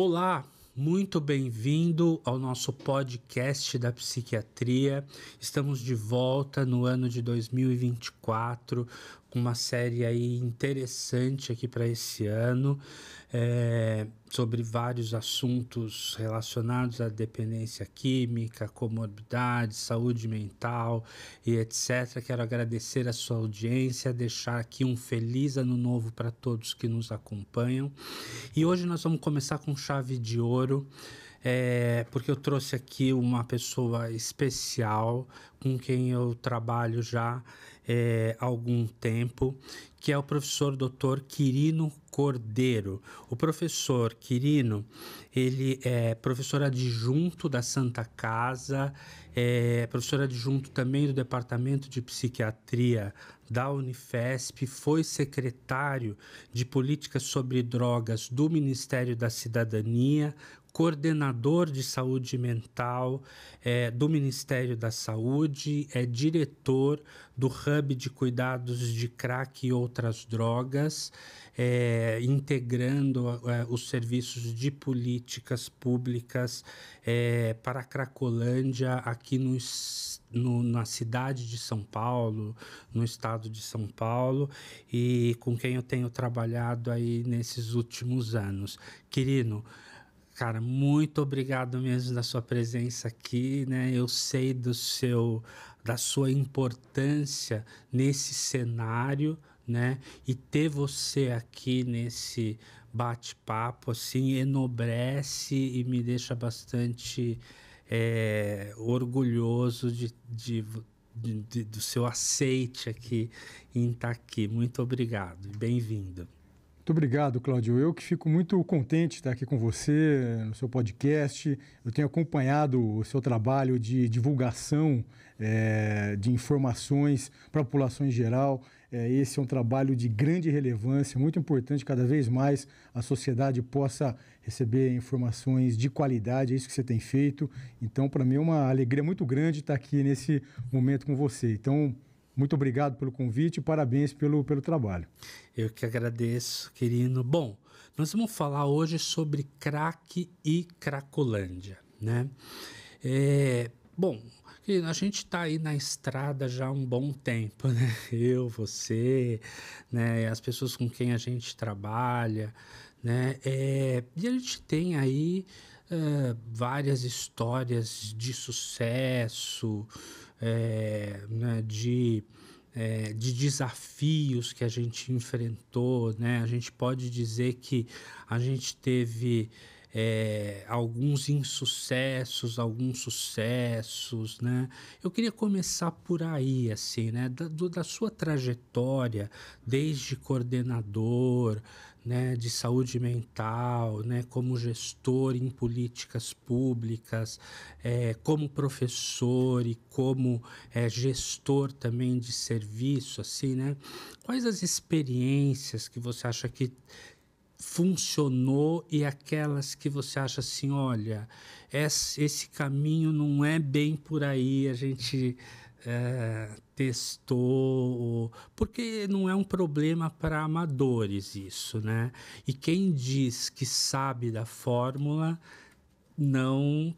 Olá, muito bem-vindo ao nosso podcast da psiquiatria. Estamos de volta no ano de 2024 com uma série aí interessante aqui para esse ano, sobre vários assuntos relacionados à dependência química, comorbidade, saúde mental e etc. Quero agradecer a sua audiência, deixar aqui um feliz ano novo para todos que nos acompanham. E hoje nós vamos começar com chave de ouro, porque eu trouxe aqui uma pessoa especial com quem eu trabalho já há algum tempo, que é o professor Dr. Quirino Cordeiro. O professor Quirino, ele é professor adjunto da Santa Casa, professor adjunto também do Departamento de Psiquiatria da Unifesp, foi secretário de Políticas sobre Drogas do Ministério da Cidadania, coordenador de saúde mental do Ministério da Saúde, é diretor do Hub de Cuidados de Crack e Outras Drogas, integrando os serviços de políticas públicas para a Cracolândia aqui na cidade de São Paulo, no estado de São Paulo, e com quem eu tenho trabalhado aí nesses últimos anos. Quirino, cara, muito obrigado mesmo da sua presença aqui, né? Eu sei da sua importância nesse cenário, né? E ter você aqui nesse bate-papo, assim, enobrece e me deixa bastante orgulhoso do seu aceite aqui em estar aqui. Muito obrigado e bem-vindo. Muito obrigado, Cláudio. Eu que fico muito contente de estar aqui com você no seu podcast. Eu tenho acompanhado o seu trabalho de divulgação de informações para a população em geral. Esse é um trabalho de grande relevância, muito importante. Cada vez mais a sociedade possa receber informações de qualidade. É isso que você tem feito. Então, para mim é uma alegria muito grande estar aqui nesse momento com você. Então, muito obrigado pelo convite e parabéns pelo trabalho. Eu que agradeço, Quirino. Bom, nós vamos falar hoje sobre crack e Cracolândia, né? Bom, Quirino, a gente está aí na estrada já há um bom tempo, né? Eu, você, né? As pessoas com quem a gente trabalha, né? E a gente tem aí várias histórias de sucesso, né? De desafios que a gente enfrentou, né? A gente pode dizer que a gente teve alguns insucessos, alguns sucessos, né? Eu queria começar por aí, assim, né? Da sua trajetória, desde coordenador, né, de saúde mental, né, como gestor em políticas públicas, como professor e como gestor também de serviço, assim, né? Quais as experiências que você acha que funcionou e aquelas que você acha assim, olha, esse caminho não é bem por aí, a gente testou, porque não é um problema para amadores isso, né? E quem diz que sabe da fórmula não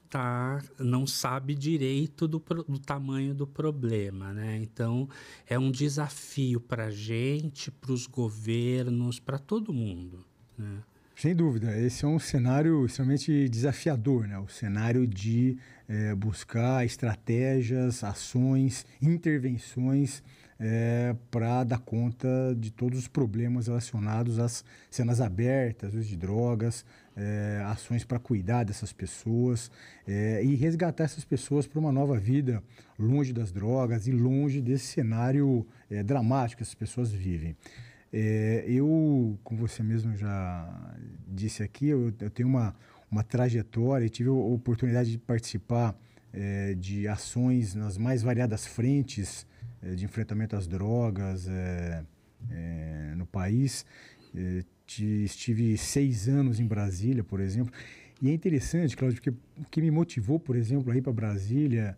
sabe direito do tamanho do problema, né? Então é um desafio para a gente, para os governos, para todo mundo, né? Sem dúvida, esse é um cenário extremamente desafiador, né? O cenário de buscar estratégias, ações, intervenções para dar conta de todos os problemas relacionados às cenas abertas, uso de drogas, ações para cuidar dessas pessoas e resgatar essas pessoas para uma nova vida longe das drogas e longe desse cenário dramático que essas pessoas vivem. Eu, como você mesmo já disse aqui, eu tenho uma trajetória e tive a oportunidade de participar de ações nas mais variadas frentes de enfrentamento às drogas no país. Estive 6 anos em Brasília, por exemplo, e é interessante, Cláudio, porque o que me motivou, por exemplo, a ir para Brasília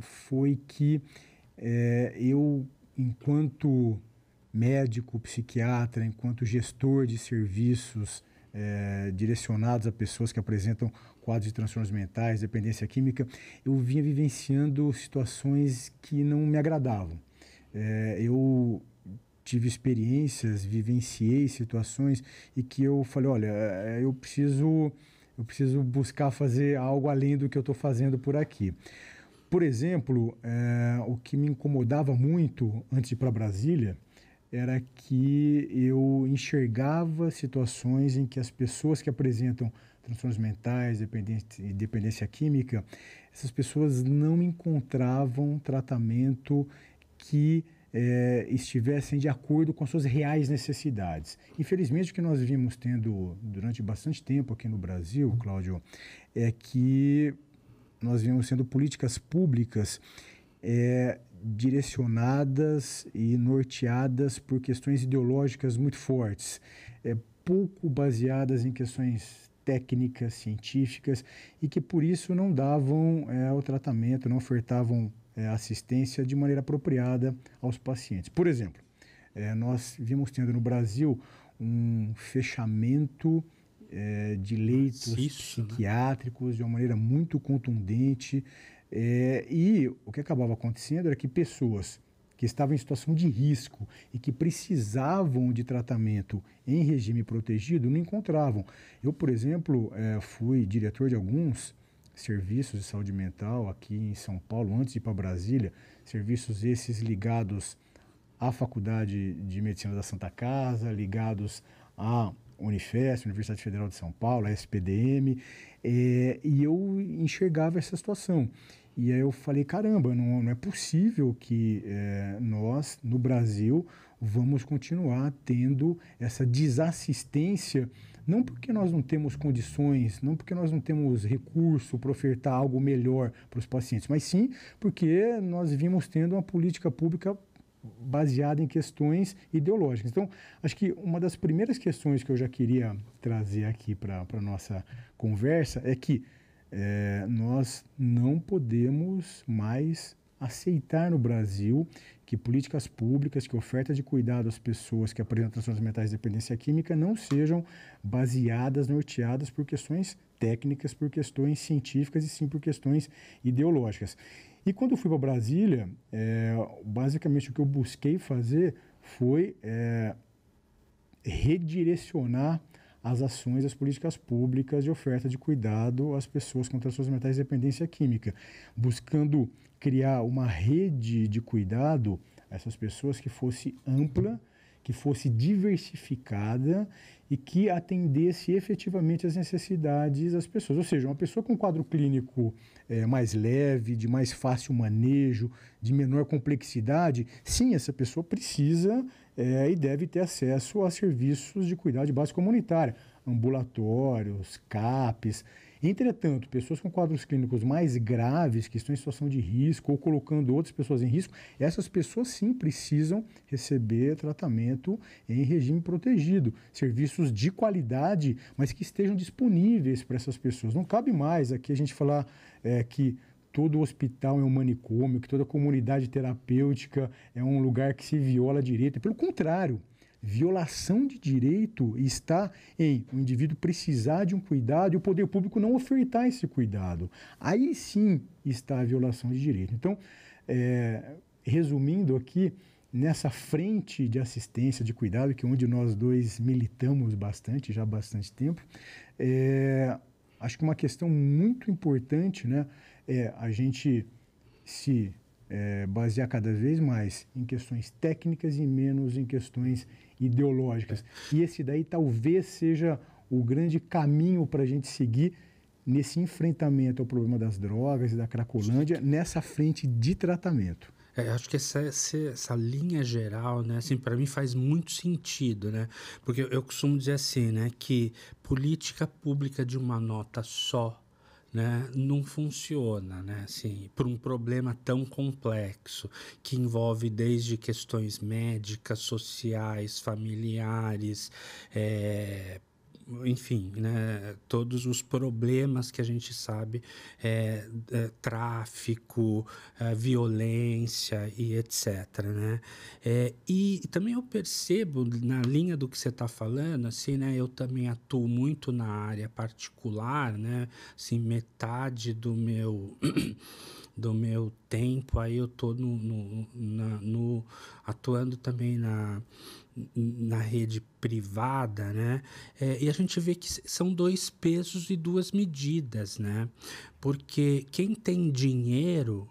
foi que eu, enquanto médico, psiquiatra, enquanto gestor de serviços direcionados a pessoas que apresentam quadros de transtornos mentais, dependência química, eu vinha vivenciando situações que não me agradavam. Eu tive experiências, vivenciei situações e que eu falei, olha, eu preciso buscar fazer algo além do que eu estou fazendo por aqui. Por exemplo, o que me incomodava muito antes de ir para Brasília era que eu enxergava situações em que as pessoas que apresentam transtornos mentais, dependência química, essas pessoas não encontravam tratamento que estivessem de acordo com as suas reais necessidades. Infelizmente, o que nós vimos tendo durante bastante tempo aqui no Brasil, Cláudio, é que nós vimos tendo políticas públicas direcionadas e norteadas por questões ideológicas muito fortes, pouco baseadas em questões técnicas, científicas, e que por isso não davam o tratamento, não ofertavam assistência de maneira apropriada aos pacientes. Por exemplo, nós vimos tendo no Brasil um fechamento de leitos psiquiátricos de uma maneira muito contundente, e o que acabava acontecendo era que pessoas que estavam em situação de risco e que precisavam de tratamento em regime protegido não encontravam. Eu, por exemplo, fui diretor de alguns serviços de saúde mental aqui em São Paulo, antes de ir para Brasília, serviços esses ligados à Faculdade de Medicina da Santa Casa, ligados à Unifesp, Universidade Federal de São Paulo, a SPDM, e eu enxergava essa situação. E aí eu falei, caramba, não é possível que nós, no Brasil, vamos continuar tendo essa desassistência, não porque nós não temos condições, não porque nós não temos recurso para ofertar algo melhor para os pacientes, mas sim porque nós vimos tendo uma política pública baseada em questões ideológicas. Então, acho que uma das primeiras questões que eu já queria trazer aqui para a nossa conversa é que nós não podemos mais aceitar no Brasil que políticas públicas, que oferta de cuidado às pessoas que apresentam transtornos mentais de dependência química não sejam baseadas, norteadas por questões técnicas, por questões científicas e sim por questões ideológicas. E quando eu fui para Brasília, basicamente o que eu busquei fazer foi redirecionar as ações, as políticas públicas de oferta de cuidado às pessoas com transtornos mentais de dependência química, buscando criar uma rede de cuidado a essas pessoas que fosse ampla, que fosse diversificada e que atendesse efetivamente às necessidades das pessoas. Ou seja, uma pessoa com quadro clínico mais leve, de mais fácil manejo, de menor complexidade, sim, essa pessoa precisa e deve ter acesso a serviços de cuidado de base comunitária, ambulatórios, CAPs. Entretanto, pessoas com quadros clínicos mais graves, que estão em situação de risco ou colocando outras pessoas em risco, essas pessoas sim precisam receber tratamento em regime protegido, serviços de qualidade, mas que estejam disponíveis para essas pessoas. Não cabe mais aqui a gente falar que todo hospital é um manicômio, que toda comunidade terapêutica é um lugar que se viola direito. Pelo contrário, violação de direito está em o indivíduo precisar de um cuidado e o poder público não ofertar esse cuidado. Aí sim está a violação de direito. Então, resumindo aqui, nessa frente de assistência, de cuidado, que é onde nós dois militamos bastante, já há bastante tempo, acho que uma questão muito importante, né, é a gente se basear cada vez mais em questões técnicas e menos em questões ideológicas. E esse daí talvez seja o grande caminho para a gente seguir nesse enfrentamento ao problema das drogas e da Cracolândia, nessa frente de tratamento. Acho que essa linha geral, né, assim, para mim faz muito sentido, né? Porque eu costumo dizer assim, né, que política pública de uma nota só, né, não funciona, né, assim, por um problema tão complexo que envolve desde questões médicas, sociais, familiares, enfim, né, todos os problemas que a gente sabe, tráfico, violência e etc, né? E também eu percebo, na linha do que você está falando, assim, né, eu também atuo muito na área particular, né? Assim, metade do meu tempo aí eu estou atuando também na rede privada, né? E a gente vê que são dois pesos e duas medidas, né? Porque quem tem dinheiro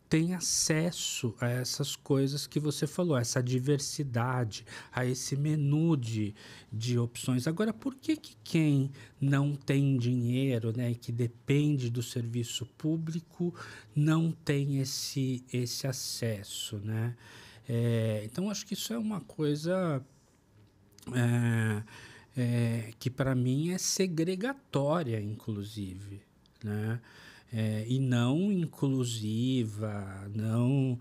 tem acesso a essas coisas que você falou, a essa diversidade, a esse menu de opções. Agora, por que quem não tem dinheiro, né, e que depende do serviço público, não tem esse acesso, né? Então, acho que isso é uma coisa que para mim é segregatória, inclusive, né? E não inclusiva, não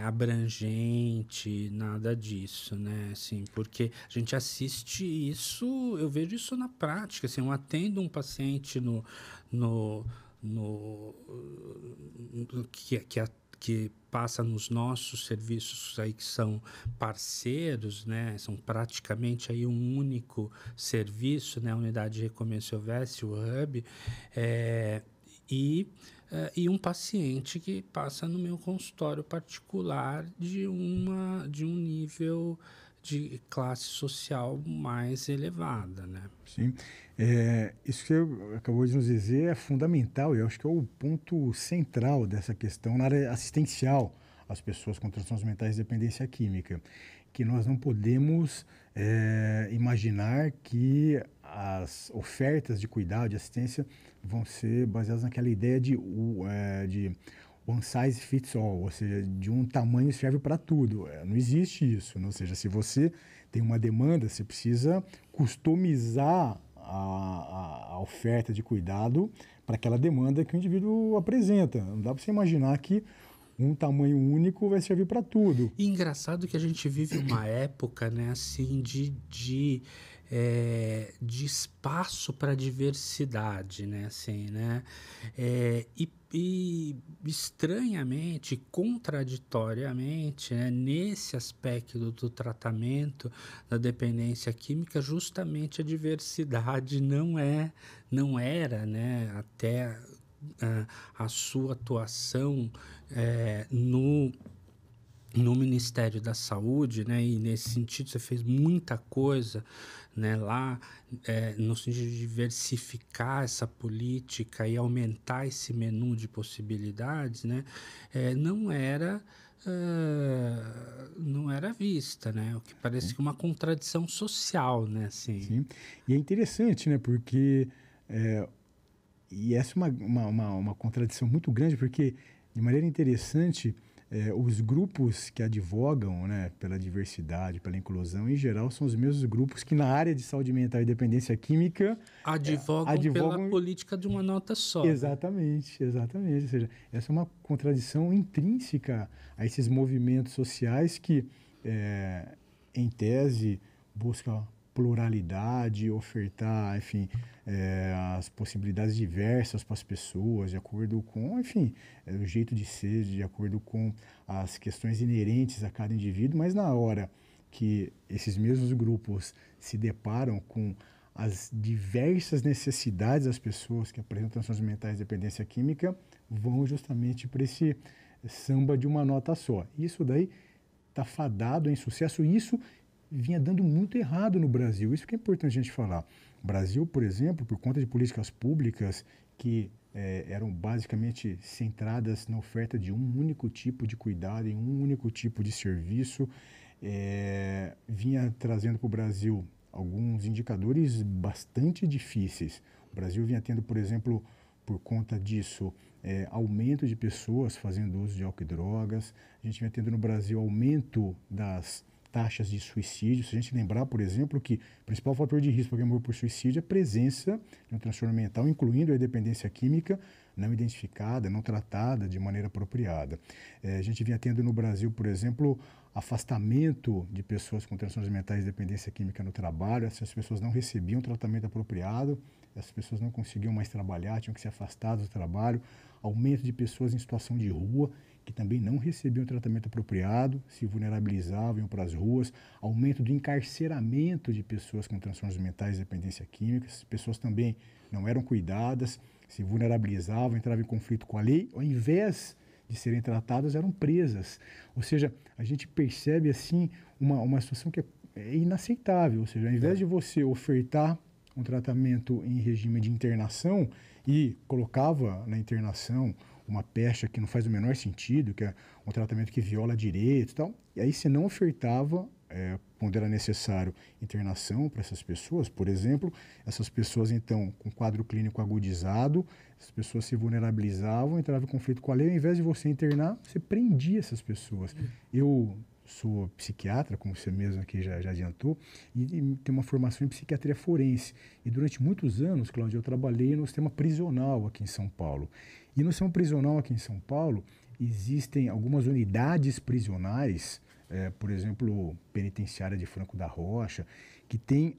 abrangente, nada disso, né? Assim, porque a gente assiste isso, eu vejo isso na prática. Assim, eu atendo um paciente no, no, que passa nos nossos serviços aí que são parceiros, né? São praticamente aí um único serviço, né? A unidade de recomeço Silvestre, o Hub, e um paciente que passa no meu consultório particular de um nível de classe social mais elevada, né? Sim. Isso que você acabou de nos dizer é fundamental e eu acho que é o ponto central dessa questão na área assistencial às pessoas com transtornos mentais de dependência química, que nós não podemos imaginar que as ofertas de cuidado, de assistência, vão ser baseadas naquela ideia de one size fits all, ou seja, de um tamanho serve para tudo. Não existe isso, né? Ou seja, se você tem uma demanda, você precisa customizar a oferta de cuidado para aquela demanda que o indivíduo apresenta. Não dá para você imaginar que um tamanho único vai servir para tudo. E engraçado que a gente vive uma época, né, assim, de espaço para diversidade, né, assim, né, e estranhamente, contraditoriamente, né, nesse aspecto do tratamento da dependência química, justamente a diversidade não era, né, até a sua atuação no Ministério da Saúde, né? E nesse sentido você fez muita coisa, né? Lá, no sentido de diversificar essa política e aumentar esse menu de possibilidades, né? Não era vista, né? O que parece que uma contradição social, né? Assim. Sim. E é interessante, né? Porque e essa é uma contradição muito grande, porque, de maneira interessante, os grupos que advogam, né, pela diversidade, pela inclusão, em geral, são os mesmos grupos que, na área de saúde mental e dependência química, advogam pela política de uma nota só. Exatamente, né? Exatamente. Ou seja, essa é uma contradição intrínseca a esses movimentos sociais que, em tese, buscam pluralidade, ofertar, enfim, as possibilidades diversas para as pessoas, de acordo com, enfim, o jeito de ser, de acordo com as questões inerentes a cada indivíduo, mas na hora que esses mesmos grupos se deparam com as diversas necessidades das pessoas que apresentam transtornos mentais de dependência química, vão justamente para esse samba de uma nota só. Isso daí está fadado em sucesso, e isso vinha dando muito errado no Brasil. Isso que é importante a gente falar. O Brasil, por exemplo, por conta de políticas públicas que eram basicamente centradas na oferta de um único tipo de cuidado, em um único tipo de serviço, vinha trazendo para o Brasil alguns indicadores bastante difíceis. O Brasil vinha tendo, por exemplo, por conta disso, aumento de pessoas fazendo uso de álcool e drogas. A gente vinha tendo no Brasil aumento das taxas de suicídio. Se a gente lembrar, por exemplo, que o principal fator de risco para quem morre por suicídio é a presença de um transtorno mental, incluindo a dependência química não identificada, não tratada de maneira apropriada. A gente vinha tendo no Brasil, por exemplo, afastamento de pessoas com transtornos mentais e dependência química no trabalho. Essas pessoas não recebiam tratamento apropriado, essas pessoas não conseguiam mais trabalhar, tinham que ser afastadas do trabalho. Aumento de pessoas em situação de rua, que também não recebiam tratamento apropriado, se vulnerabilizavam, iam para as ruas. Aumento do encarceramento de pessoas com transtornos mentais e dependência química. As pessoas também não eram cuidadas, se vulnerabilizavam, entravam em conflito com a lei, ao invés de serem tratadas, eram presas. Ou seja, a gente percebe assim uma situação que é inaceitável. Ou seja, ao invés de você ofertar um tratamento em regime de internação e colocava na internação uma pecha que não faz o menor sentido, que é um tratamento que viola direitos e tal, e aí você não ofertava, quando era necessário, internação para essas pessoas, por exemplo, essas pessoas então com quadro clínico agudizado, essas pessoas se vulnerabilizavam, entravam em conflito com a lei, ao invés de você internar, você prendia essas pessoas. Eu sou psiquiatra, como você mesmo aqui já adiantou, e tenho uma formação em psiquiatria forense. E durante muitos anos, Cláudio, eu trabalhei no sistema prisional aqui em São Paulo. E no sistema prisional aqui em São Paulo, existem algumas unidades prisionais, por exemplo, penitenciária de Franco da Rocha, que tem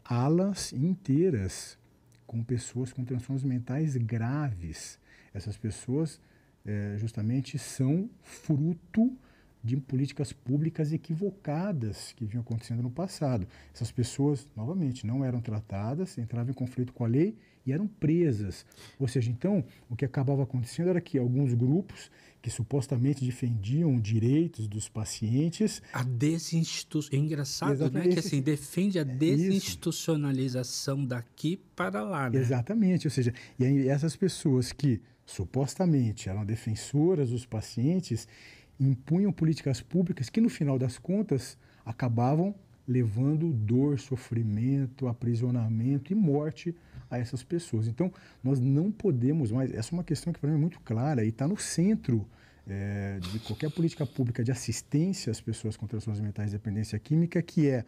alas inteiras com pessoas com transtornos mentais graves. Essas pessoas justamente são fruto de políticas públicas equivocadas que vinham acontecendo no passado. Essas pessoas, novamente, não eram tratadas, entravam em conflito com a lei e eram presas. Ou seja, então, o que acabava acontecendo era que alguns grupos que supostamente defendiam direitos dos pacientes... É engraçado, né? Que assim, defende a desinstitucionalização daqui para lá, né? Exatamente. Ou seja, e aí essas pessoas que supostamente eram defensoras dos pacientes impunham políticas públicas que, no final das contas, acabavam levando dor, sofrimento, aprisionamento e morte a essas pessoas. Então, nós não podemos mais... Essa é uma questão que, para mim, é muito clara e está no centro de qualquer política pública de assistência às pessoas com transtornos mentais e dependência química, que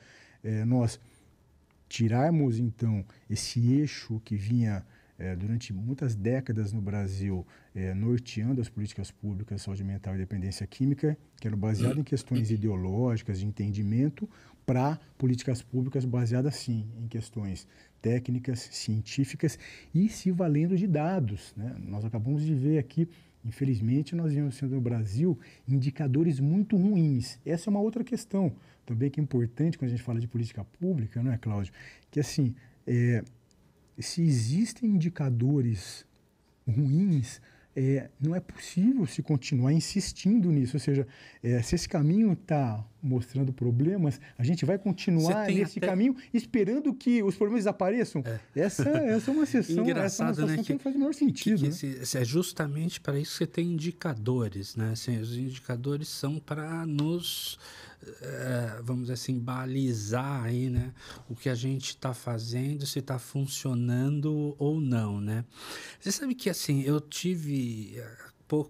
nós tirarmos, então, esse eixo que vinha durante muitas décadas no Brasil, norteando as políticas públicas de saúde mental e dependência química, que eram baseadas em questões ideológicas, de entendimento, para políticas públicas baseadas, sim, em questões técnicas, científicas e se valendo de dados, né? Nós acabamos de ver aqui, infelizmente, nós vemos sendo no Brasil indicadores muito ruins. Essa é uma outra questão também que é importante quando a gente fala de política pública, não é, Cláudio? Que, assim, se existem indicadores ruins, não é possível se continuar insistindo nisso. Ou seja, se esse caminho está mostrando problemas, a gente vai continuar nesse caminho esperando que os problemas desapareçam. Essa é uma sessão, engraçado, né, que não faz o menor sentido. É justamente para isso que você tem indicadores, né? Assim, os indicadores são para nos, vamos dizer assim, balizar aí, né, o que a gente está fazendo, se está funcionando ou não, né? Você sabe que, assim, eu tive...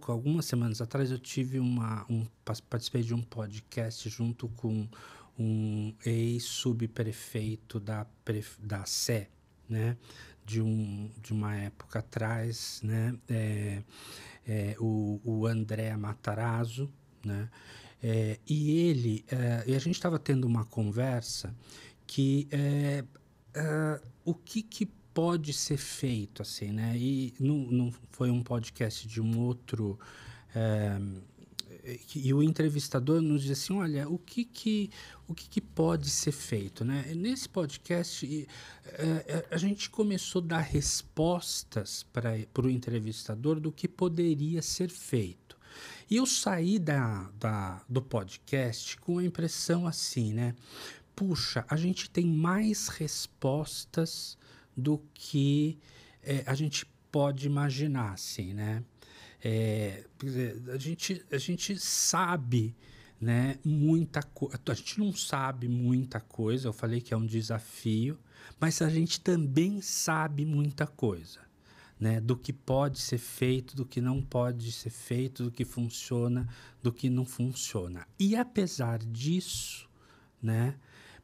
algumas semanas atrás, eu tive participei de um podcast junto com um ex-subprefeito da Sé, né? De uma época atrás, né? O André Matarazzo, né? E a gente estava tendo uma conversa que o que pode ser feito, assim, né? E não foi um podcast de um outro... e o entrevistador nos diz assim, olha, o que pode ser feito, né? Nesse podcast, a gente começou a dar respostas para o entrevistador do que poderia ser feito. E eu saí do podcast com a impressão assim, né? Puxa, a gente tem mais respostas do que a gente pode imaginar, assim, né? A gente sabe, né, muita coisa. A gente não sabe muita coisa, eu falei que é um desafio, mas a gente também sabe muita coisa, né? Do que pode ser feito, do que não pode ser feito, do que funciona, do que não funciona. E apesar disso, né?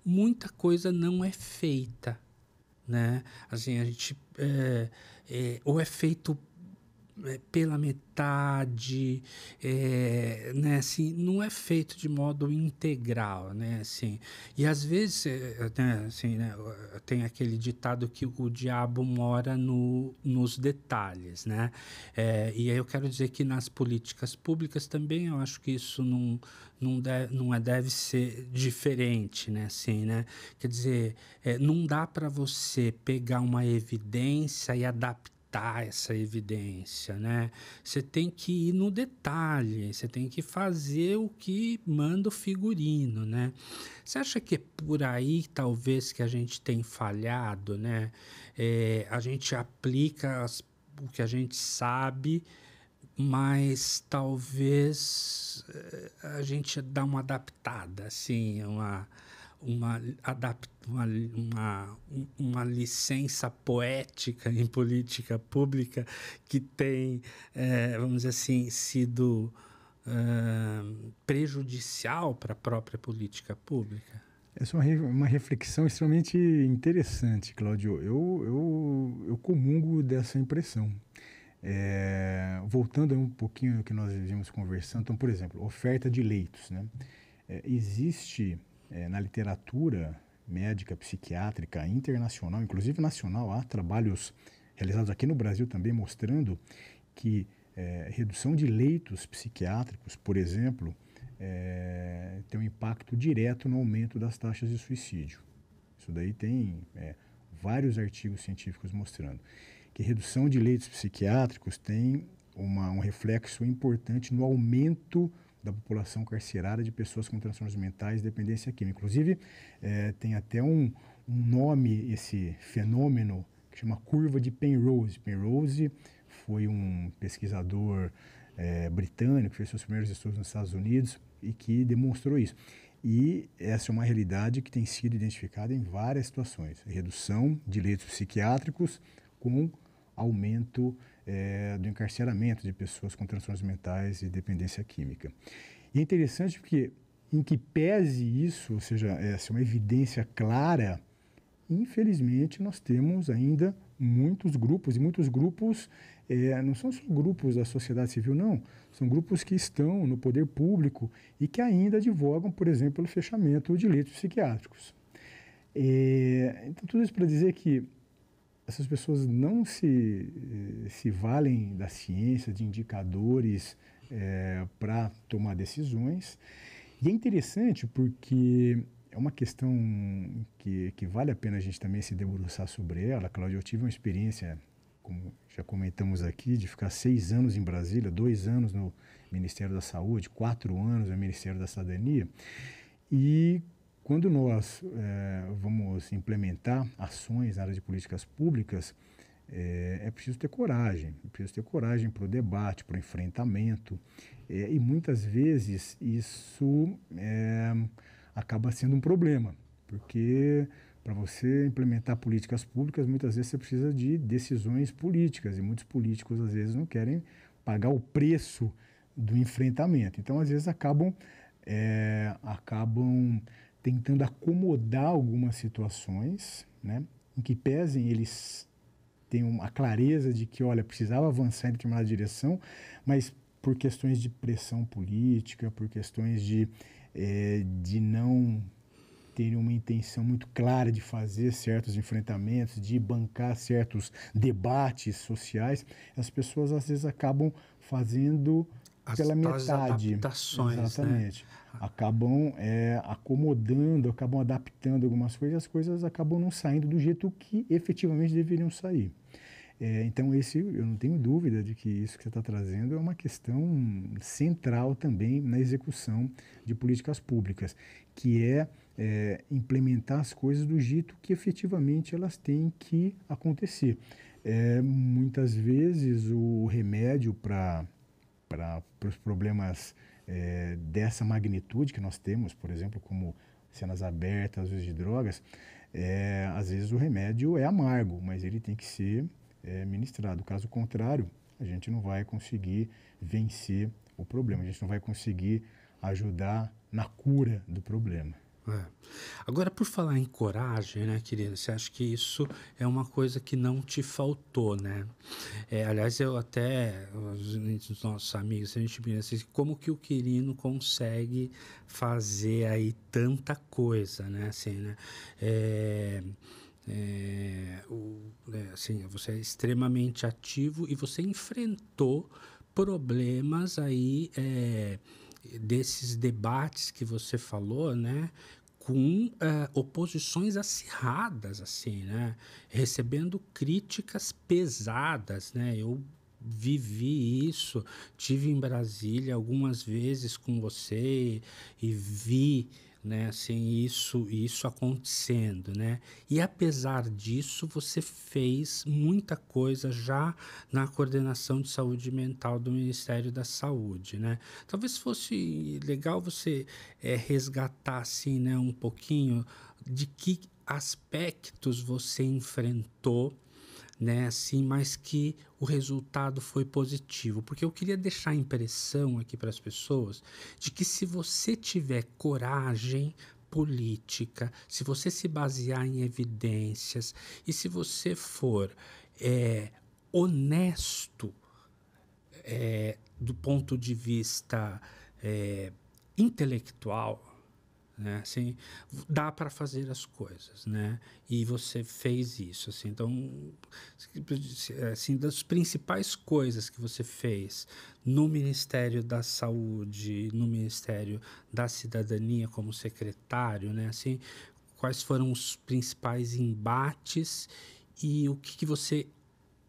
Muita coisa não é feita, né? Assim, a gente ou é feito pela metade, né, assim, não é feito de modo integral, né, assim, e às vezes, né, assim, né, tem aquele ditado que o diabo mora nos detalhes, né, e aí eu quero dizer que nas políticas públicas também eu acho que isso deve ser diferente, né, assim, né, quer dizer, não dá para você pegar uma evidência e adaptar essa evidência, né? Você tem que ir no detalhe, você tem que fazer o que manda o figurino, né? Você acha que é por aí, talvez, que a gente tem falhado, né? A gente aplica o que a gente sabe, mas talvez a gente dá uma adaptada, assim, uma licença poética em política pública que tem, vamos dizer assim, sido prejudicial para a própria política pública? Essa é uma reflexão extremamente interessante, Cláudio. Eu comungo dessa impressão. Voltando um pouquinho ao que nós vimos conversando, então, por exemplo, oferta de leitos, né? Existe na literatura médica, psiquiátrica, internacional, inclusive nacional, há trabalhos realizados aqui no Brasil também mostrando que redução de leitos psiquiátricos, por exemplo, tem um impacto direto no aumento das taxas de suicídio. Isso daí tem vários artigos científicos mostrando que redução de leitos psiquiátricos tem um reflexo importante no aumento da população carcerária de pessoas com transtornos mentais e dependência química. Inclusive, tem até um nome esse fenômeno que chama curva de Penrose. Penrose foi um pesquisador britânico que fez seus primeiros estudos nos Estados Unidos e que demonstrou isso. E essa é uma realidade que tem sido identificada em várias situações. Redução de leitos psiquiátricos com aumento do encarceramento de pessoas com transtornos mentais e dependência química. E é interessante porque, em que pese isso, ou seja, essa é uma evidência clara, infelizmente nós temos ainda muitos grupos, e muitos grupos não são só grupos da sociedade civil, não, são grupos que estão no poder público e que ainda advogam, por exemplo, pelo fechamento de leitos psiquiátricos. Então, tudo isso para dizer que essas pessoas não se valem da ciência, de indicadores para tomar decisões. E é interessante porque é uma questão que vale a pena a gente também se debruçar sobre ela. Cláudio, eu tive uma experiência, como já comentamos aqui, de ficar 6 anos em Brasília, 2 anos no Ministério da Saúde, 4 anos no Ministério da Cidadania. E quando nós vamos implementar ações na área de políticas públicas, é preciso ter coragem. É preciso ter coragem para o debate, para o enfrentamento. E muitas vezes isso acaba sendo um problema, porque para você implementar políticas públicas, muitas vezes você precisa de decisões políticas, e muitos políticos às vezes não querem pagar o preço do enfrentamento. Então, às vezes, acabam tentando acomodar algumas situações, né, em que pesem eles têm a clareza de que, olha, precisava avançar em determinada direção, mas por questões de pressão política, por questões de não terem uma intenção muito clara de fazer certos enfrentamentos, de bancar certos debates sociais, as pessoas às vezes acabam fazendo pela metade. Adaptações, exatamente. Né? Acabam acomodando, acabam adaptando algumas coisas, e as coisas acabam não saindo do jeito que efetivamente deveriam sair. Então, eu não tenho dúvida de que isso que você está trazendo é uma questão central também na execução de políticas públicas, que implementar as coisas do jeito que efetivamente elas têm que acontecer. Muitas vezes o remédio para os problemas dessa magnitude que nós temos, por exemplo, como cenas abertas, uso de drogas, às vezes o remédio é amargo, mas ele tem que ser ministrado. Caso contrário, a gente não vai conseguir vencer o problema, a gente não vai conseguir ajudar na cura do problema. É. Agora, por falar em coragem, né, querida? Você acha que isso é uma coisa que não te faltou, né? Aliás, eu até, os nossos amigos, a gente pensa assim, como que o Quirino consegue fazer aí tanta coisa, né? Assim, né? É, assim, você é extremamente ativo e você enfrentou problemas aí desses debates que você falou, né? Com oposições acirradas, assim, né? Recebendo críticas pesadas, né? Eu vivi isso, tive em Brasília algumas vezes com você e vi, né, assim, isso acontecendo, né? E apesar disso, você fez muita coisa já na coordenação de saúde mental do Ministério da Saúde, né? Talvez fosse legal você resgatar, assim, né, um pouquinho de que aspectos você enfrentou, né, assim, mas que o resultado foi positivo, porque eu queria deixar a impressão aqui para as pessoas de que se você tiver coragem política, se você se basear em evidências e se você for honesto do ponto de vista intelectual, né? Assim, dá para fazer as coisas, né? E você fez isso, assim. Então, assim, das principais coisas que você fez no Ministério da Saúde, no Ministério da Cidadania como secretário, né? Assim, quais foram os principais embates e o que você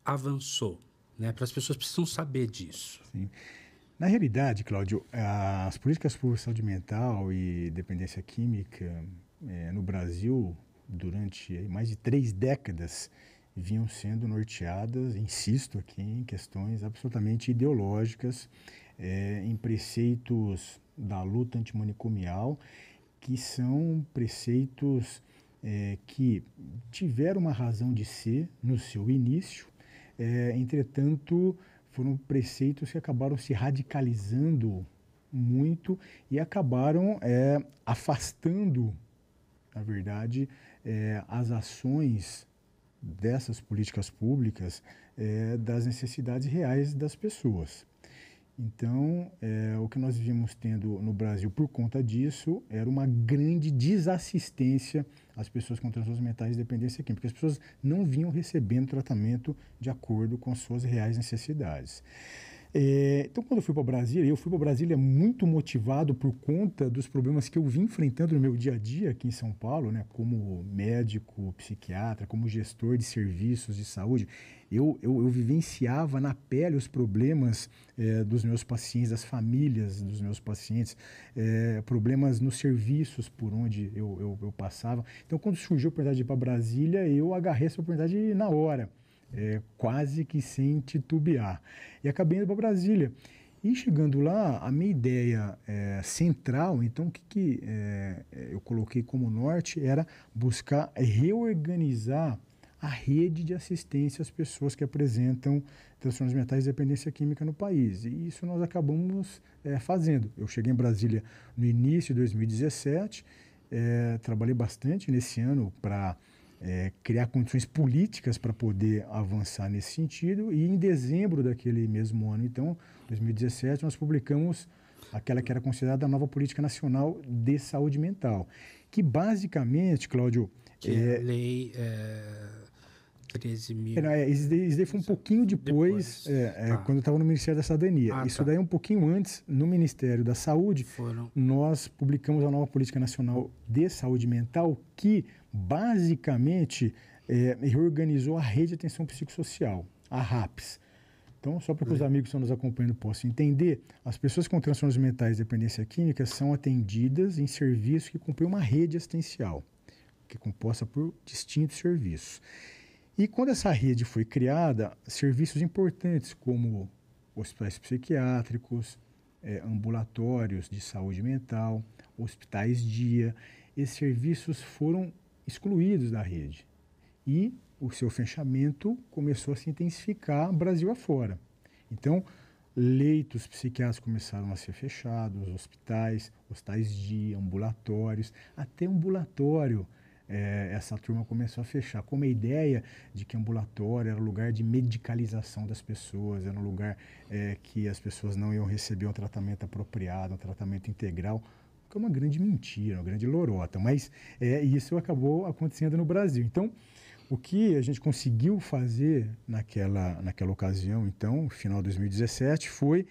avançou, né? Para as pessoas precisam saber disso. Sim. Na realidade, Cláudio, as políticas por saúde mental e dependência química no Brasil, durante mais de 3 décadas, vinham sendo norteadas, insisto aqui, em questões absolutamente ideológicas, em preceitos da luta antimanicomial, que são preceitos que tiveram uma razão de ser no seu início, entretanto, foram preceitos que acabaram se radicalizando muito e acabaram afastando, na verdade, as ações dessas políticas públicas das necessidades reais das pessoas. Então, o que nós vimos tendo no Brasil por conta disso era uma grande desassistência às pessoas com transtornos mentais e dependência química, porque as pessoas não vinham recebendo tratamento de acordo com as suas reais necessidades. Então, quando eu fui para Brasília muito motivado por conta dos problemas que eu vim enfrentando no meu dia a dia aqui em São Paulo, né, como médico, psiquiatra, como gestor de serviços de saúde. Eu vivenciava na pele os problemas dos meus pacientes, das famílias dos meus pacientes, problemas nos serviços por onde eu passava. Então, quando surgiu a oportunidade de ir para Brasília, eu agarrei essa oportunidade na hora. Quase que sem titubear. E acabei indo para Brasília. E chegando lá, a minha ideia central, então, o que eu coloquei como norte era buscar reorganizar a rede de assistência às pessoas que apresentam transtornos mentais e dependência química no país. E isso nós acabamos fazendo. Eu cheguei em Brasília no início de 2017, trabalhei bastante nesse ano para criar condições políticas para poder avançar nesse sentido, e em dezembro daquele mesmo ano, então, 2017, nós publicamos aquela que era considerada a nova Política Nacional de Saúde Mental, que basicamente, Cláudio... Que é a lei 13.000... Isso daí foi um pouquinho depois tá. quando eu estava no Ministério da Cidadania. Isso daí um pouquinho antes, no Ministério da Saúde, nós publicamos a nova Política Nacional de Saúde Mental, que basicamente reorganizou a rede de atenção psicossocial, a RAPS. Então, só para que os amigos que estão nos acompanhando possam entender, as pessoas com transtornos mentais e dependência química são atendidas em serviços que compõem uma rede assistencial, que é composta por distintos serviços. E quando essa rede foi criada, serviços importantes como hospitais psiquiátricos, ambulatórios de saúde mental, hospitais-dia, esses serviços foram excluídos da rede. E o seu fechamento começou a se intensificar Brasil afora. Então, leitos psiquiátricos começaram a ser fechados, hospitais dia, ambulatórios, até ambulatório. Essa turma começou a fechar, com a ideia de que ambulatório era um lugar de medicalização das pessoas, era um lugar que as pessoas não iam receber um tratamento apropriado, um tratamento integral, que é uma grande mentira, uma grande lorota, mas isso acabou acontecendo no Brasil. Então, o que a gente conseguiu fazer naquela ocasião, então, final de 2017, foi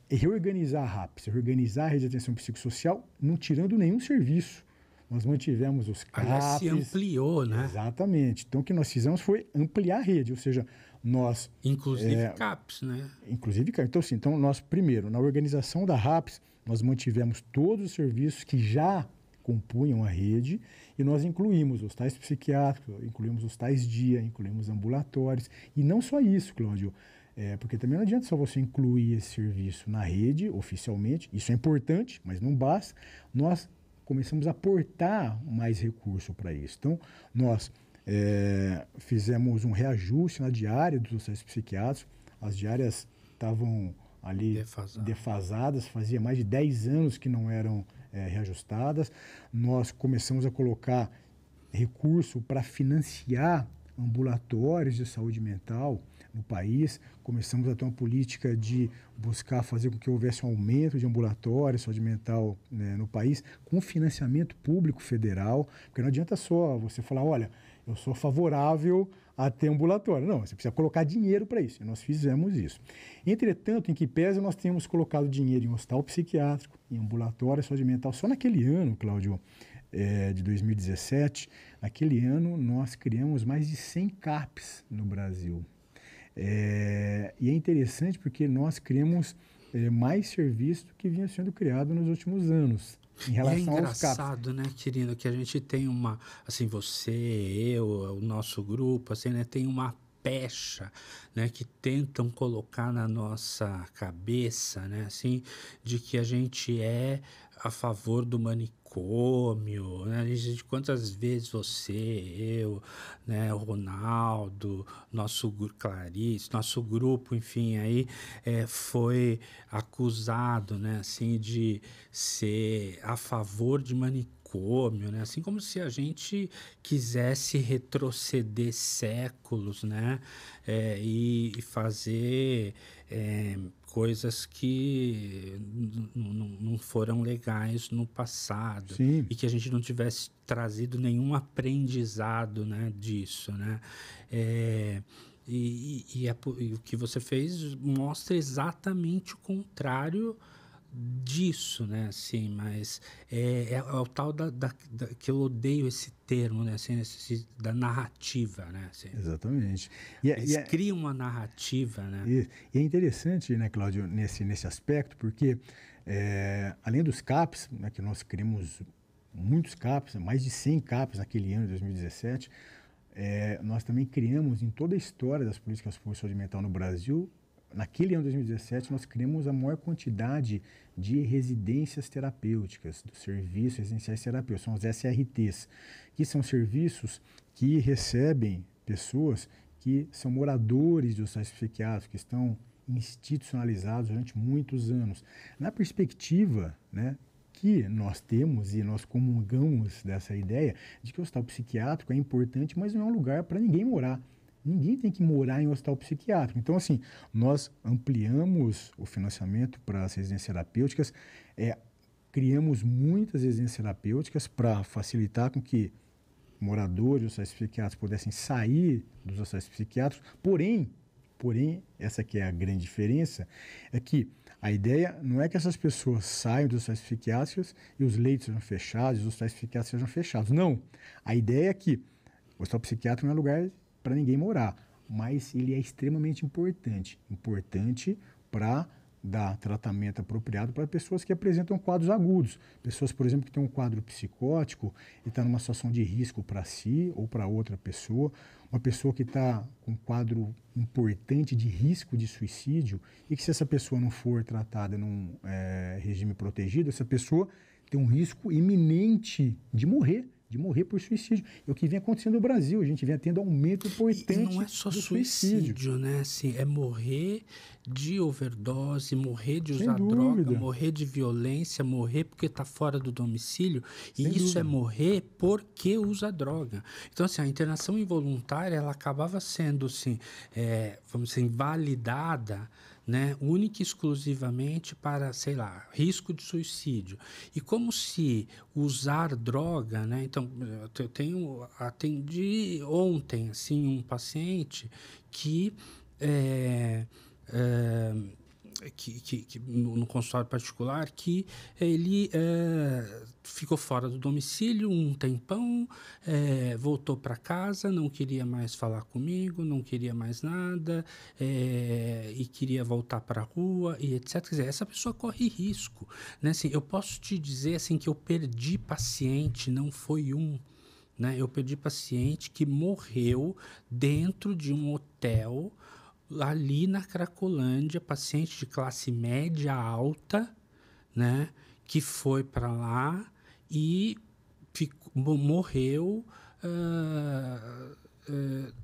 reorganizar a RAPS, reorganizar a rede de atenção psicossocial, não tirando nenhum serviço. Nós mantivemos os CAPs. Aliás, se ampliou, né? Exatamente. Então, o que nós fizemos foi ampliar a rede, ou seja, nós... Inclusive CAPs, né? Inclusive CAPs. Então, nós, primeiro, na organização da RAPS, nós mantivemos todos os serviços que já compunham a rede e nós incluímos os tais psiquiátricos, incluímos os tais dia, incluímos ambulatórios. E não só isso, Cláudio, porque também não adianta só você incluir esse serviço na rede, oficialmente, isso é importante, mas não basta. Nós começamos a aportar mais recurso para isso. Então, nós fizemos um reajuste na diária dos hospitais psiquiátricos. As diárias estavam ali defasadas, fazia mais de 10 anos que não eram reajustadas. Nós começamos a colocar recurso para financiar ambulatórios de saúde mental no país. Começamos a ter uma política de buscar fazer com que houvesse um aumento de ambulatórios de saúde mental, né, no país, com financiamento público federal, porque não adianta só você falar, olha, eu sou favorável a ter ambulatório. Não, você precisa colocar dinheiro para isso, e nós fizemos isso. Entretanto, em que pese nós temos colocado dinheiro em hospital psiquiátrico, em ambulatório de saúde mental, só naquele ano, Cláudio, de 2017, naquele ano nós criamos mais de 100 CAPs no Brasil. E é interessante porque nós criamos mais serviços do que vinha sendo criado nos últimos anos. Em relação aos CAPs. É engraçado, né, querido, que a gente tem uma, assim, você, eu, o nosso grupo, assim, né, tem uma pecha, né, que tentam colocar na nossa cabeça, né, assim, de que a gente é a favor do manicômio, né, quantas vezes você, eu, né, o Ronaldo, Clarice, nosso grupo, enfim, aí foi acusado, né, assim, de ser a favor de manicômio, né? Assim como se a gente quisesse retroceder séculos, né? E fazer coisas que não foram legais no passado. Sim. E que a gente não tivesse trazido nenhum aprendizado, né, disso, né? E o que você fez mostra exatamente o contrário disso, né, assim, mas é o tal que eu odeio esse termo, né, assim, da narrativa, né, assim. Exatamente. Eles criam uma narrativa, né. E é interessante, né, Cláudio, nesse aspecto, porque além dos CAPs, né, que nós criamos muitos CAPs, mais de 100 CAPs naquele ano de 2017, nós também criamos em toda a história das políticas públicas de saúde mental no Brasil. Naquele ano de 2017, nós criamos a maior quantidade de residências terapêuticas, dos serviços residenciais terapêuticos, são os SRTs, que são serviços que recebem pessoas que são moradores de hospitais psiquiátricos, que estão institucionalizados durante muitos anos. Na perspectiva, né, que nós temos e nós comungamos dessa ideia de que o hospital psiquiátrico é importante, mas não é um lugar para ninguém morar. Ninguém tem que morar em um hospital psiquiátrico. Então, assim, nós ampliamos o financiamento para as residências terapêuticas, criamos muitas residências terapêuticas para facilitar com que moradores dos hospitais psiquiátricos pudessem sair dos hospitais psiquiátricos. Porém, essa que é a grande diferença, é que a ideia não é que essas pessoas saiam dos hospitais psiquiátricos e os leitos sejam fechados, os hospitais psiquiátricos sejam fechados. Não. A ideia é que o hospital psiquiátrico não é lugar para ninguém morar, mas ele é extremamente importante para dar tratamento apropriado para pessoas que apresentam quadros agudos, pessoas, por exemplo, que têm um quadro psicótico e está numa situação de risco para si ou para outra pessoa, uma pessoa que está com um quadro importante de risco de suicídio e que se essa pessoa não for tratada num regime protegido, essa pessoa tem um risco iminente de morrer de morrer por suicídio. É o que vem acontecendo no Brasil. A gente vem tendo aumento importante e não é só do suicídio, né? Assim, é morrer de overdose, morrer de Sem usar droga, dúvida. morrer de violência, morrer porque está fora do domicílio. Sem E isso é dúvida. morrer porque usa droga. Então, assim, a internação involuntária, ela acabava sendo, assim, vamos dizer, invalidada, né, única e exclusivamente para, sei lá, risco de suicídio. E como se usar droga, né? Então, atendi ontem, assim, um paciente que é, no consultório particular, que ele ficou fora do domicílio um tempão, voltou para casa, não queria mais falar comigo, não queria mais nada, e queria voltar para a rua, e etc. Quer dizer, essa pessoa corre risco, né? Assim, eu posso te dizer assim, que eu perdi paciente, não foi um, né? Eu perdi paciente que morreu dentro de um hotel ali na Cracolândia, paciente de classe média alta, né, que foi para lá e morreu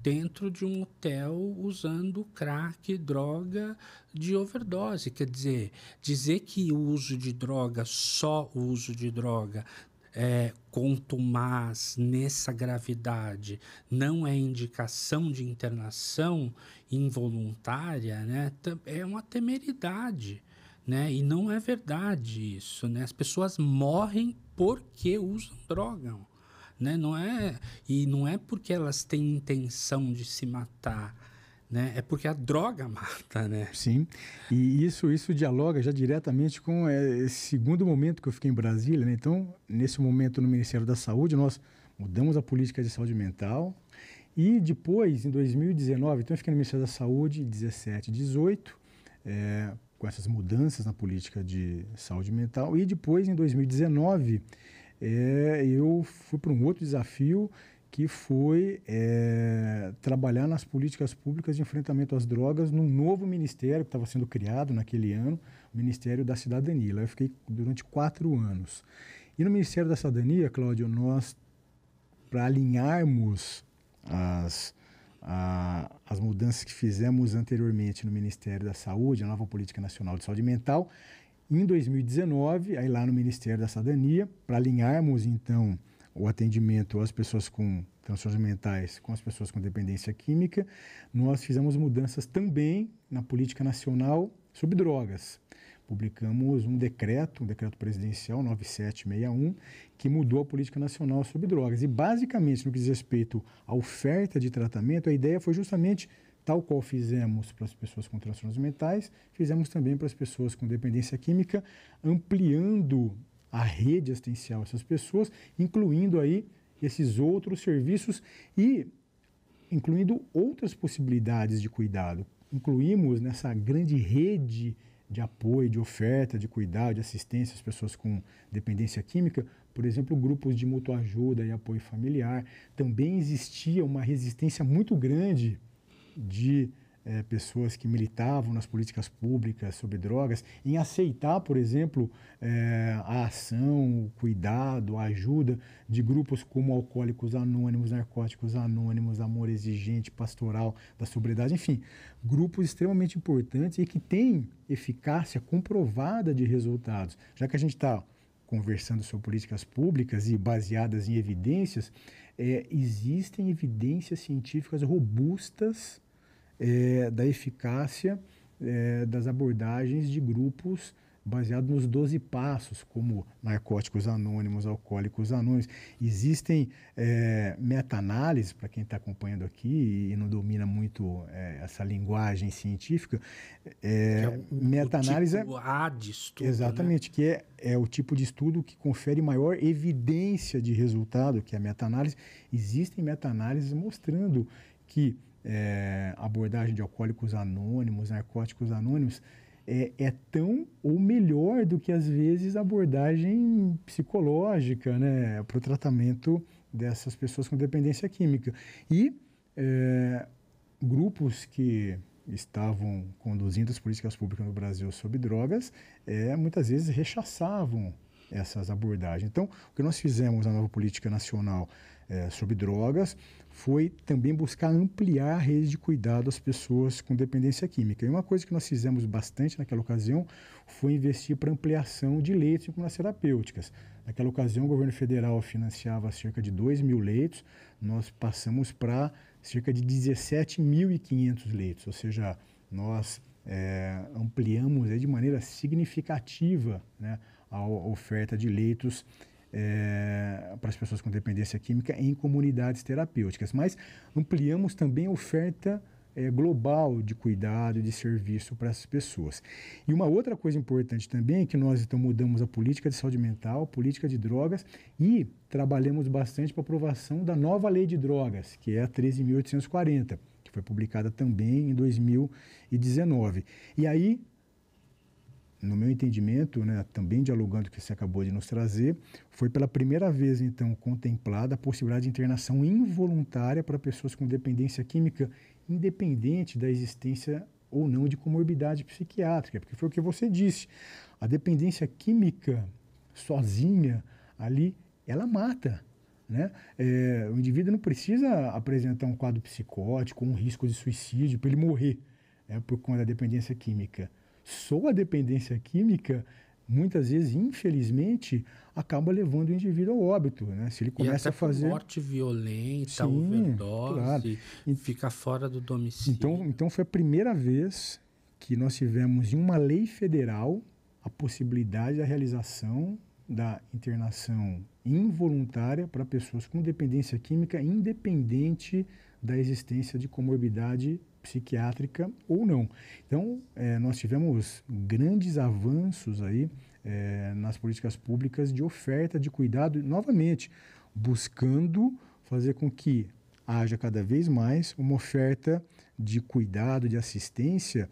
dentro de um hotel usando crack, droga de overdose. Quer dizer que o uso de droga, só o uso de droga, contumaz nessa gravidade, não é indicação de internação involuntária, né? É uma temeridade, né? E não é verdade isso, né? As pessoas morrem porque usam droga, né? Não é porque elas têm intenção de se matar, né? É porque a droga mata, né? Sim, e isso dialoga já diretamente com esse segundo momento que eu fiquei em Brasília, né? Então, nesse momento no Ministério da Saúde, nós mudamos a política de saúde mental e depois, em 2019, então eu fiquei no Ministério da Saúde, 17, 18, com essas mudanças na política de saúde mental, e depois, em 2019, eu fui para um outro desafio, que foi trabalhar nas políticas públicas de enfrentamento às drogas num novo ministério que estava sendo criado naquele ano, o Ministério da Cidadania. Lá eu fiquei durante 4 anos. E no Ministério da Cidadania, Cláudio, nós, para alinharmos as mudanças que fizemos anteriormente no Ministério da Saúde, a nova Política Nacional de Saúde Mental, em 2019, aí lá no Ministério da Cidadania, para alinharmos, então, o atendimento às pessoas com transtornos mentais, com as pessoas com dependência química, nós fizemos mudanças também na política nacional sobre drogas. Publicamos um decreto presidencial 9761, que mudou a política nacional sobre drogas. E, basicamente, no que diz respeito à oferta de tratamento, a ideia foi justamente, tal qual fizemos para as pessoas com transtornos mentais, fizemos também para as pessoas com dependência química, ampliando a rede assistencial a essas pessoas, incluindo aí esses outros serviços e incluindo outras possibilidades de cuidado. Incluímos nessa grande rede de apoio, de oferta, de cuidado, de assistência às pessoas com dependência química, por exemplo, grupos de mútua ajuda e apoio familiar. Também existia uma resistência muito grande de pessoas que militavam nas políticas públicas sobre drogas, em aceitar, por exemplo, a ação, o cuidado, a ajuda de grupos como Alcoólicos Anônimos, Narcóticos Anônimos, Amor Exigente, Pastoral da Sobriedade, enfim, grupos extremamente importantes e que têm eficácia comprovada de resultados. Já que a gente está conversando sobre políticas públicas e baseadas em evidências, existem evidências científicas robustas da eficácia das abordagens de grupos baseados nos 12 passos, como Narcóticos Anônimos, Alcoólicos Anônimos. Existem meta-análises, para quem está acompanhando aqui e não domina muito essa linguagem científica, meta-análise tipo A de estudo, exatamente, né? Que é o tipo de estudo que confere maior evidência de resultado, que é a meta-análise. Existem meta-análises mostrando que abordagem de alcoólicos anônimos, narcóticos anônimos, é tão ou melhor do que, às vezes, a abordagem psicológica, né, para o tratamento dessas pessoas com dependência química. E grupos que estavam conduzindo as políticas públicas no Brasil sobre drogas, muitas vezes rechaçavam essas abordagens. Então, o que nós fizemos na nova política nacional sobre drogas foi também buscar ampliar a rede de cuidado às pessoas com dependência química. E uma coisa que nós fizemos bastante naquela ocasião foi investir para ampliação de leitos em clínicas terapêuticas. Naquela ocasião, o governo federal financiava cerca de 2.000 leitos, nós passamos para cerca de 17.500 leitos, ou seja, nós ampliamos de maneira significativa, né, a oferta de leitos para as pessoas com dependência química em comunidades terapêuticas, mas ampliamos também a oferta global de cuidado e de serviço para essas pessoas. E uma outra coisa importante também é que nós então mudamos a política de saúde mental, política de drogas e trabalhamos bastante para a aprovação da nova lei de drogas, que é a 13.840, que foi publicada também em 2019. E aí, no meu entendimento, né, também dialogando com o que você acabou de nos trazer, foi pela primeira vez, então, contemplada a possibilidade de internação involuntária para pessoas com dependência química, independente da existência ou não de comorbidade psiquiátrica, porque foi o que você disse. A dependência química sozinha ali, ela mata, né? O indivíduo não precisa apresentar um quadro psicótico, um risco de suicídio para ele morrer, por conta da dependência química. Só a dependência química, muitas vezes, infelizmente, acaba levando o indivíduo ao óbito, né? Se ele começa a fazer morte violenta, sim, overdose, claro. Fica fora do domicílio. Então foi a primeira vez que nós tivemos em uma lei federal a possibilidade da realização da internação involuntária para pessoas com dependência química, independente da existência de comorbidade psiquiátrica ou não. Então, nós tivemos grandes avanços aí nas políticas públicas de oferta de cuidado, novamente, buscando fazer com que haja cada vez mais uma oferta de cuidado, de assistência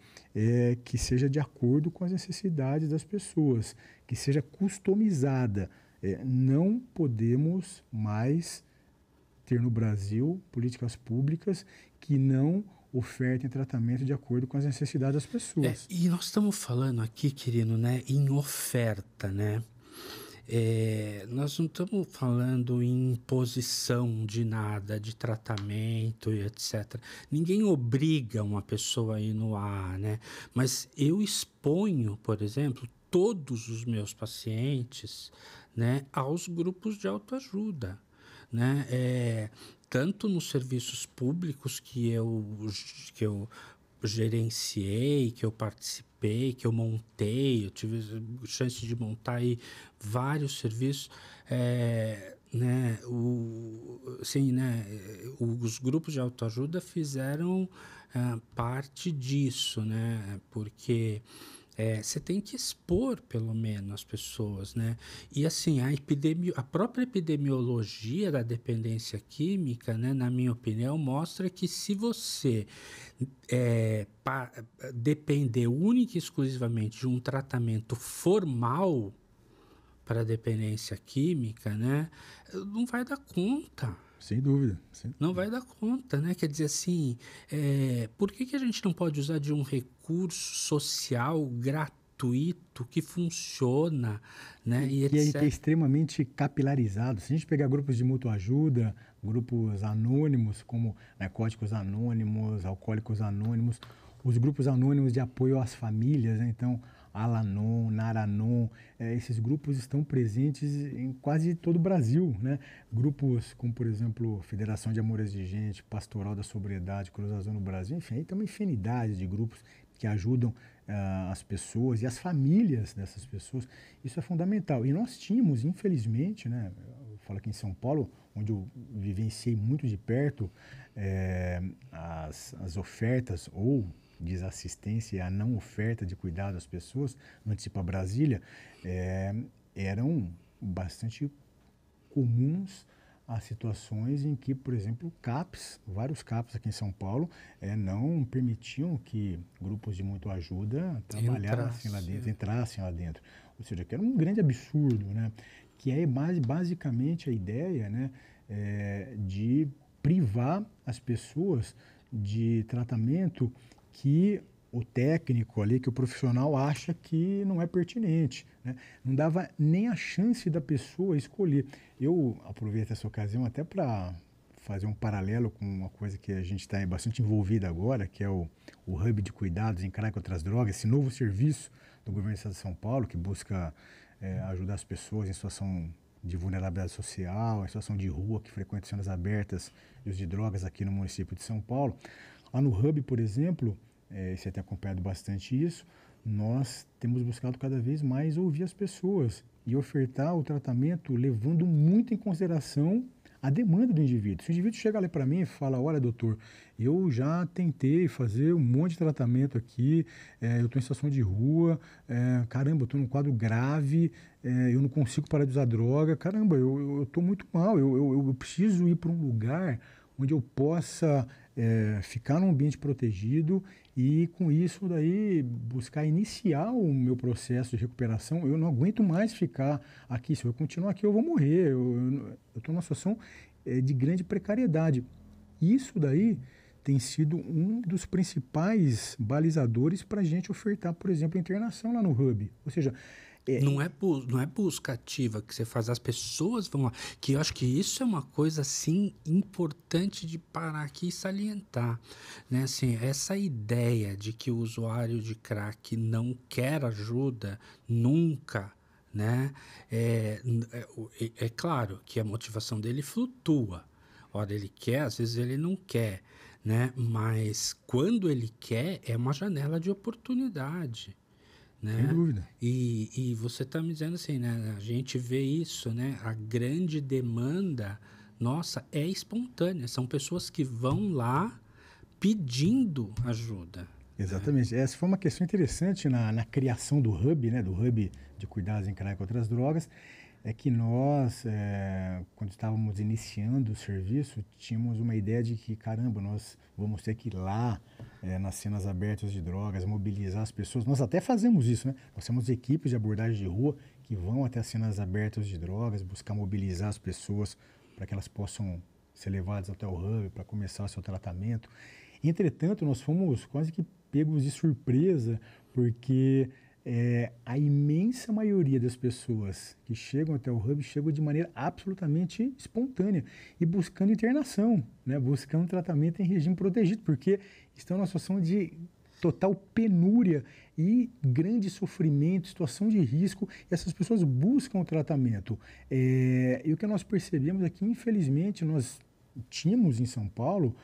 que seja de acordo com as necessidades das pessoas, que seja customizada. Não podemos mais ter no Brasil políticas públicas que não ofertem tratamento de acordo com as necessidades das pessoas. E nós estamos falando aqui, querido, né, em oferta, né? Nós não estamos falando em imposição de nada, de tratamento e etc. Ninguém obriga uma pessoa a ir no ar, né? Mas eu exponho, por exemplo, todos os meus pacientes, né, aos grupos de autoajuda, né? Tanto nos serviços públicos que eu gerenciei, que eu participei, que eu montei, eu tive chance de montar aí vários serviços, né, os grupos de autoajuda fizeram parte disso, né, porque você tem que expor, pelo menos, as pessoas, né? E, assim, a própria epidemiologia da dependência química, né, na minha opinião, mostra que se você depender única e exclusivamente de um tratamento formal para a dependência química, né, não vai dar conta. Sem dúvida. Não vai dar conta, né? Quer dizer assim, por que a gente não pode usar de um recurso social gratuito que funciona, né? E que é extremamente capilarizado. Se a gente pegar grupos de mútua ajuda, grupos anônimos, como Narcóticos Anônimos, Alcoólicos Anônimos, os grupos anônimos de apoio às famílias, né? Então, Alanon, Naranon, esses grupos estão presentes em quase todo o Brasil, né? Grupos como, por exemplo, Federação de Amor Exigente, Pastoral da Sobriedade, Cruz Azul no Brasil, enfim, aí tem uma infinidade de grupos que ajudam as pessoas e as famílias dessas pessoas. Isso é fundamental. E nós tínhamos, infelizmente, né? Eu falo aqui em São Paulo, onde eu vivenciei muito de perto as ofertas ou desassistência e a não oferta de cuidado às pessoas, antes de ir para Brasília, eram bastante comuns as situações em que, por exemplo, vários CAPs aqui em São Paulo, não permitiam que grupos de mútua ajuda entrassem lá dentro. Ou seja, que era um grande absurdo, né? Que é basicamente a ideia, né, de privar as pessoas de tratamento que o técnico ali, que o profissional acha que não é pertinente, né? Não dava nem a chance da pessoa escolher. Eu aproveito essa ocasião até para fazer um paralelo com uma coisa que a gente está bastante envolvido agora, que é o Hub de Cuidados em Crack e Outras Drogas, esse novo serviço do governo do Estado de São Paulo, que busca ajudar as pessoas em situação de vulnerabilidade social, em situação de rua, que frequentam cenas abertas e uso de drogas aqui no município de São Paulo. Lá no Hub, por exemplo, você tem acompanhado bastante isso, nós temos buscado cada vez mais ouvir as pessoas e ofertar o tratamento levando muito em consideração a demanda do indivíduo. Se o indivíduo chega ali para mim e fala, olha, doutor, eu já tentei fazer um monte de tratamento aqui, eu estou em situação de rua, caramba, eu estou num quadro grave, eu não consigo parar de usar droga, caramba, eu estou muito mal, eu preciso ir para um lugar onde eu possa ficar num ambiente protegido e, com isso, daí buscar iniciar o meu processo de recuperação. Eu não aguento mais ficar aqui. Se eu continuar aqui, eu vou morrer. Eu estou numa situação de grande precariedade. Isso daí tem sido um dos principais balizadores para a gente ofertar, por exemplo, a internação lá no Hub. Ou seja, não é busca ativa que você faz, as pessoas vão lá. Que eu acho que isso é uma coisa, assim, importante de parar aqui e salientar, né? Assim, essa ideia de que o usuário de crack não quer ajuda nunca, né? É claro que a motivação dele flutua. Ora ele quer, às vezes ele não quer, né? Mas quando ele quer, é uma janela de oportunidade. Né? Sem dúvida. E você está me dizendo assim, né? A gente vê isso, né? A grande demanda, nossa, é espontânea. São pessoas que vão lá pedindo ajuda. Exatamente. Essa foi uma questão interessante na criação do Hub, né? Do Hub de Cuidados em Crack e Outras Drogas. É que nós, quando estávamos iniciando o serviço, tínhamos uma ideia de que, caramba, nós vamos ter que ir lá nas cenas abertas de drogas, mobilizar as pessoas. Nós até fazemos isso, né? Nós temos equipes de abordagem de rua que vão até as cenas abertas de drogas, buscar mobilizar as pessoas para que elas possam ser levadas até o Hub para começar o seu tratamento. Entretanto, nós fomos quase que pegos de surpresa, porque a imensa maioria das pessoas que chegam até o Hub chegam de maneira absolutamente espontânea e buscando internação, né? Buscando tratamento em regime protegido, porque estão numa situação de total penúria e grande sofrimento, situação de risco, e essas pessoas buscam o tratamento. E o que nós percebemos é que, infelizmente, nós tínhamos em São Paulo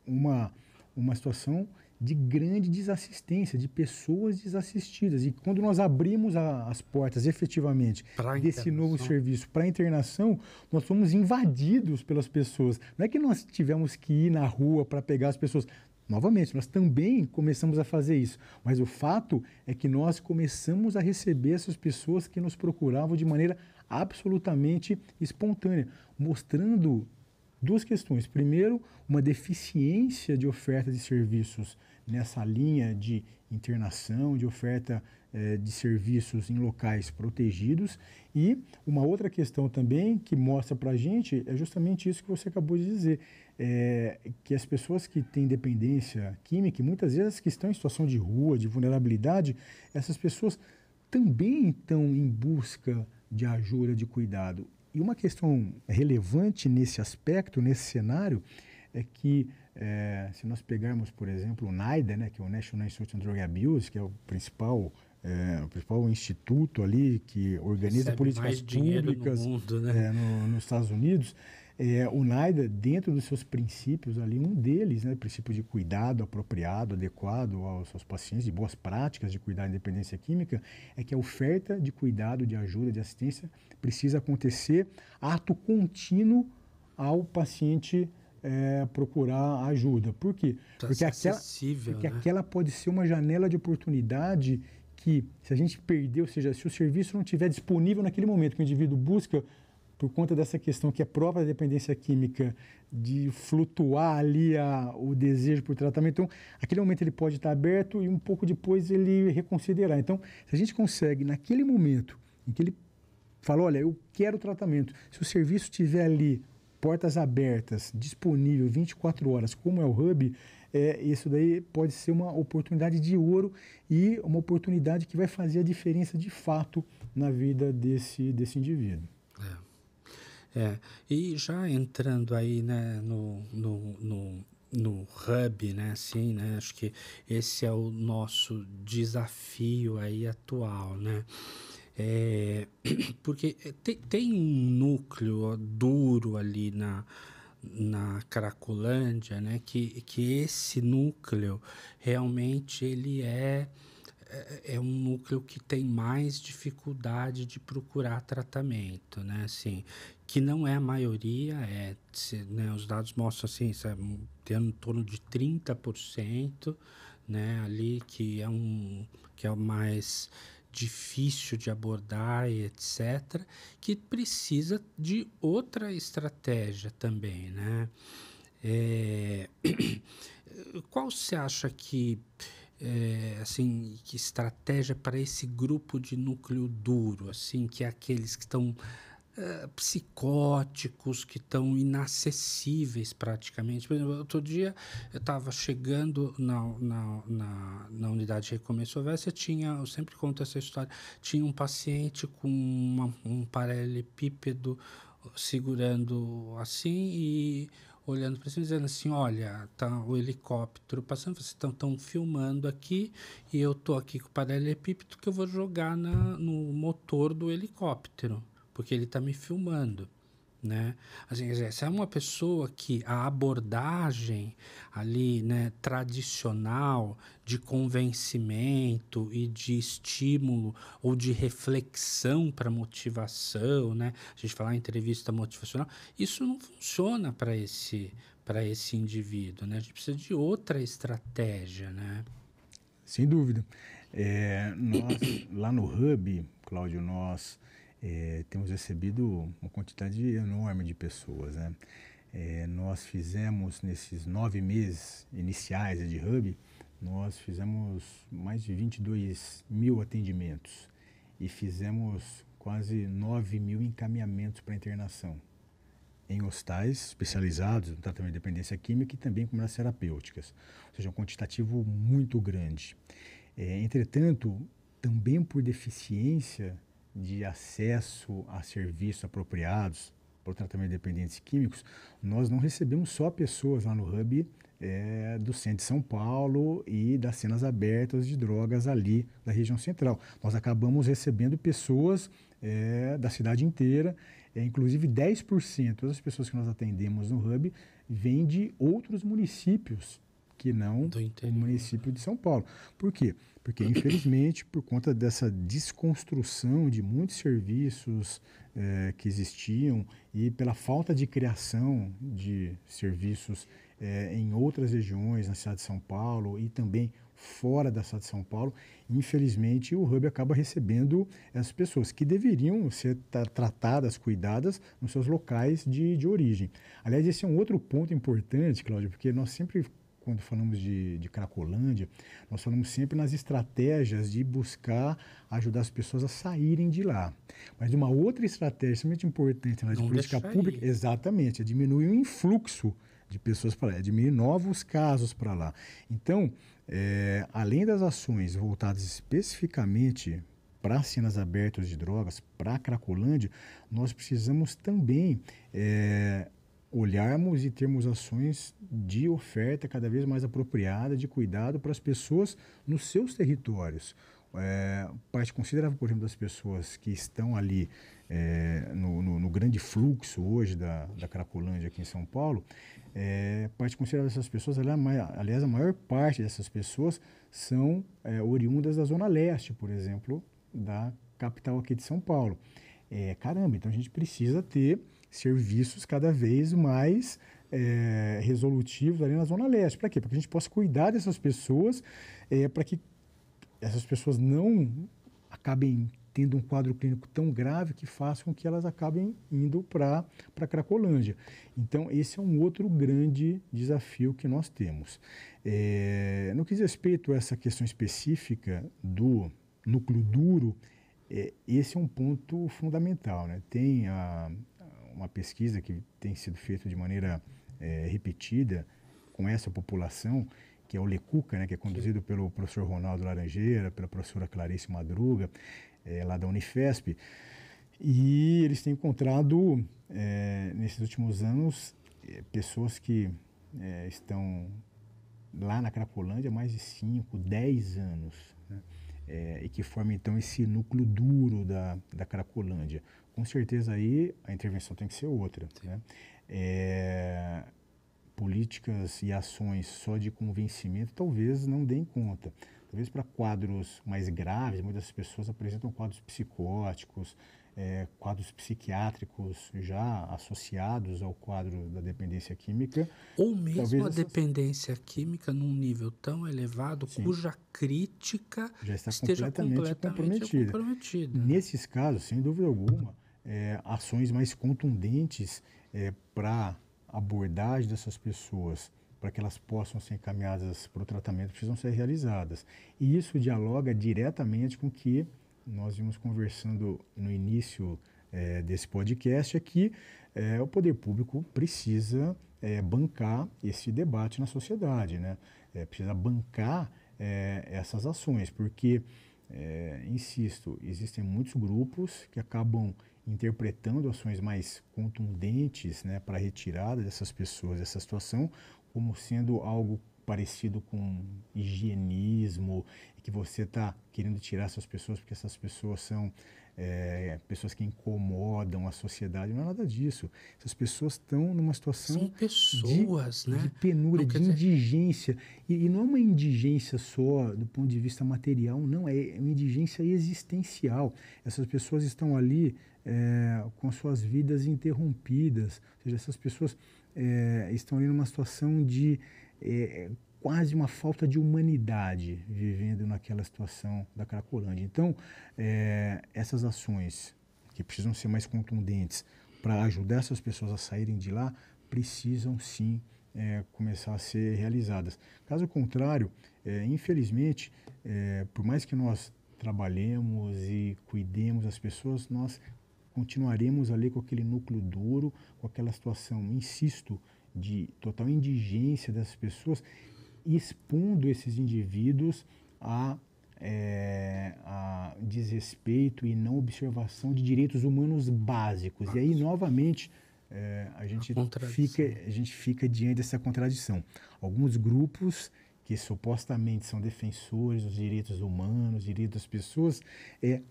uma situação de grande desassistência, de pessoas desassistidas. E quando nós abrimos as portas, efetivamente, desse novo serviço para internação, nós fomos invadidos pelas pessoas. Não é que nós tivemos que ir na rua para pegar as pessoas. Novamente, nós também começamos a fazer isso. Mas o fato é que nós começamos a receber essas pessoas que nos procuravam de maneira absolutamente espontânea, mostrando duas questões. Primeiro, uma deficiência de oferta de serviços nessa linha de internação, de oferta de serviços em locais protegidos. E uma outra questão também que mostra para a gente é justamente isso que você acabou de dizer, que as pessoas que têm dependência química, muitas vezes que estão em situação de rua, de vulnerabilidade, essas pessoas também estão em busca de ajuda, de cuidado. E uma questão relevante nesse aspecto, nesse cenário, é que se nós pegarmos, por exemplo, o NIDA, né, que é o National Institute on Drug Abuse, que é o principal instituto ali que organiza políticas públicas no mundo, né? Nos Estados Unidos, o NIDA, dentro dos seus princípios ali, um deles, né, princípio de cuidado apropriado, adequado aos seus pacientes, de boas práticas de cuidado e dependência química, é que a oferta de cuidado, de ajuda, de assistência precisa acontecer ato contínuo ao paciente procurar ajuda. Por quê? Porque aquela pode ser uma janela de oportunidade que, se a gente perder, ou seja, se o serviço não estiver disponível naquele momento que o indivíduo busca, por conta dessa questão que é própria da dependência química, de flutuar ali o desejo por tratamento, então, aquele momento ele pode estar aberto e um pouco depois ele reconsiderar. Então, se a gente consegue, naquele momento em que ele fala, olha, eu quero tratamento, se o serviço estiver ali, portas abertas, disponível 24 horas, como é o Hub, isso daí pode ser uma oportunidade de ouro e uma oportunidade que vai fazer a diferença de fato na vida desse indivíduo. E já entrando aí, né, no hub, né, assim, né, acho que esse é o nosso desafio aí atual, né, porque tem um núcleo duro ali na Cracolândia, né, que esse núcleo realmente ele é um núcleo que tem mais dificuldade de procurar tratamento, né? Assim, que não é a maioria, né, os dados mostram assim, tem em torno de 30%, né, ali que é o mais difícil de abordar e etc, que precisa de outra estratégia também, né? É, qual você acha que assim, que estratégia para esse grupo de núcleo duro, assim, que é aqueles que estão psicóticos, que estão inacessíveis praticamente. Por exemplo, outro dia eu estava chegando na unidade de recomeço Silvestre, eu sempre conto essa história, tinha um paciente com um paralelepípedo segurando assim e olhando para cima, dizendo assim, olha, tá o helicóptero passando, vocês estão filmando aqui e eu tô aqui com o paralelepípedo que eu vou jogar no motor do helicóptero, porque ele está me filmando, né? Assim, essa é uma pessoa que a abordagem ali, né, tradicional de convencimento e de estímulo ou de reflexão para motivação, né? A gente falar em entrevista motivacional, isso não funciona para esse indivíduo, né? A gente precisa de outra estratégia, né? Sem dúvida. Nós, lá no Hub, Cláudio, nós temos recebido uma quantidade enorme de pessoas, né? Nós fizemos, nesses 9 meses iniciais de Hub, nós fizemos mais de 22 mil atendimentos e fizemos quase 9 mil encaminhamentos para internação em hospitais especializados no tratamento de dependência química e também com as terapêuticas, ou seja, um quantitativo muito grande. Entretanto, também por deficiência de acesso a serviços apropriados para o tratamento de dependentes químicos, nós não recebemos só pessoas lá no Hub do centro de São Paulo e das cenas abertas de drogas ali da região central. Nós acabamos recebendo pessoas da cidade inteira, inclusive 10% das pessoas que nós atendemos no Hub vêm de outros municípios que não o município de São Paulo. Por quê? Porque, infelizmente, por conta dessa desconstrução de muitos serviços que existiam e pela falta de criação de serviços em outras regiões, na cidade de São Paulo e também fora da cidade de São Paulo, infelizmente o Hub acaba recebendo essas pessoas que deveriam ser tratadas, cuidadas nos seus locais de origem. Aliás, esse é um outro ponto importante, Cláudio, porque nós sempre, quando falamos de Cracolândia, nós falamos sempre nas estratégias de buscar ajudar as pessoas a saírem de lá. Mas uma outra estratégia extremamente importante na política pública, exatamente, é diminuir o influxo de pessoas para lá, é diminuir novos casos para lá. Então, além das ações voltadas especificamente para cenas abertas de drogas, para a Cracolândia, nós precisamos também olharmos e termos ações de oferta cada vez mais apropriada, de cuidado para as pessoas nos seus territórios. Parte considerável, por exemplo, das pessoas que estão ali no grande fluxo hoje da Cracolândia aqui em São Paulo, parte considerável dessas pessoas, aliás, a maior parte dessas pessoas são oriundas da Zona Leste, por exemplo, da capital aqui de São Paulo. Caramba, então a gente precisa ter serviços cada vez mais resolutivos ali na Zona Leste. Para quê? Para que a gente possa cuidar dessas pessoas, para que essas pessoas não acabem tendo um quadro clínico tão grave que faça com que elas acabem indo para a Cracolândia. Então, esse é um outro grande desafio que nós temos. No que diz respeito a essa questão específica do núcleo duro, esse é um ponto fundamental, né? Tem uma pesquisa que tem sido feita de maneira repetida com essa população, que é o Lecuca, né, que é conduzido pelo professor Ronaldo Laranjeira, pela professora Clarice Madruga, lá da Unifesp. E eles têm encontrado, nesses últimos anos, pessoas que estão lá na Cracolândia há mais de 5, 10 anos, né? E que formam, então, esse núcleo duro da Cracolândia. Com certeza, aí, a intervenção tem que ser outra, né? Políticas e ações só de convencimento talvez não deem conta. Talvez para quadros mais graves, muitas pessoas apresentam quadros psicóticos, quadros psiquiátricos já associados ao quadro da dependência química. Ou mesmo a dependência química num nível tão elevado, sim, cuja crítica já está esteja completamente comprometida. Nesses casos, sem dúvida alguma, ações mais contundentes para abordagem dessas pessoas, para que elas possam ser encaminhadas para o tratamento, precisam ser realizadas. E isso dialoga diretamente com o que nós vimos conversando no início desse podcast, é que o poder público precisa bancar esse debate na sociedade, né? Precisa bancar essas ações, porque, insisto, existem muitos grupos que acabam interpretando ações mais contundentes, né, para a retirada dessas pessoas dessa situação como sendo algo parecido com higienismo, que você está querendo tirar essas pessoas porque essas pessoas são pessoas que incomodam a sociedade. Não é nada disso. Essas pessoas estão numa situação de penúria, de indigência. E não é uma indigência só do ponto de vista material, não. É uma indigência existencial. Essas pessoas estão ali com suas vidas interrompidas. Ou seja, essas pessoas estão ali numa situação de quase uma falta de humanidade vivendo naquela situação da Cracolândia. Então, essas ações que precisam ser mais contundentes para ajudar essas pessoas a saírem de lá, precisam sim começar a ser realizadas. Caso contrário, infelizmente, por mais que nós trabalhemos e cuidemos das pessoas, nós continuaremos ali com aquele núcleo duro, com aquela situação, insisto, de total indigência das pessoas, expondo esses indivíduos a desrespeito e não observação de direitos humanos básicos. E aí, novamente, a gente fica diante dessa contradição. Alguns grupos que supostamente são defensores dos direitos humanos, direitos das pessoas,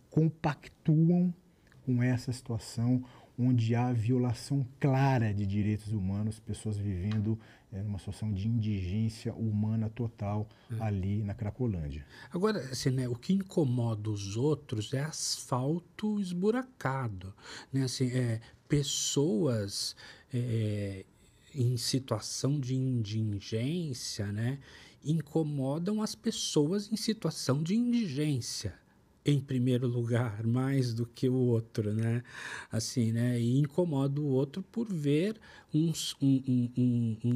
compactuam com essa situação onde há violação clara de direitos humanos, pessoas vivendo numa situação de indigência humana total ali na Cracolândia. Agora, assim, né, o que incomoda os outros é asfalto esburacado, né? Assim, pessoas em situação de indigência, né, incomodam as pessoas em situação de indigência. Em primeiro lugar, mais do que o outro, né? Assim, né? E incomoda o outro por ver um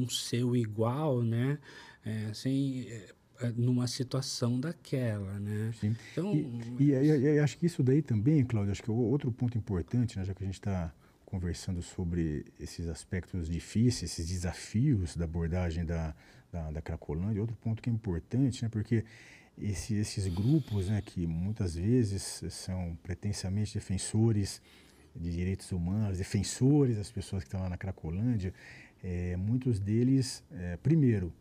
seu igual, né? Assim, numa situação daquela, né? Sim. Então, e acho que isso daí também, Cláudio, acho que é outro ponto importante, né? Já que a gente está conversando sobre esses aspectos difíceis, esses desafios da abordagem da Cracolândia, outro ponto que é importante, né? Porque esses grupos, né, que muitas vezes são pretensamente defensores de direitos humanos, defensores das pessoas que estão lá na Cracolândia, muitos deles, primeiro,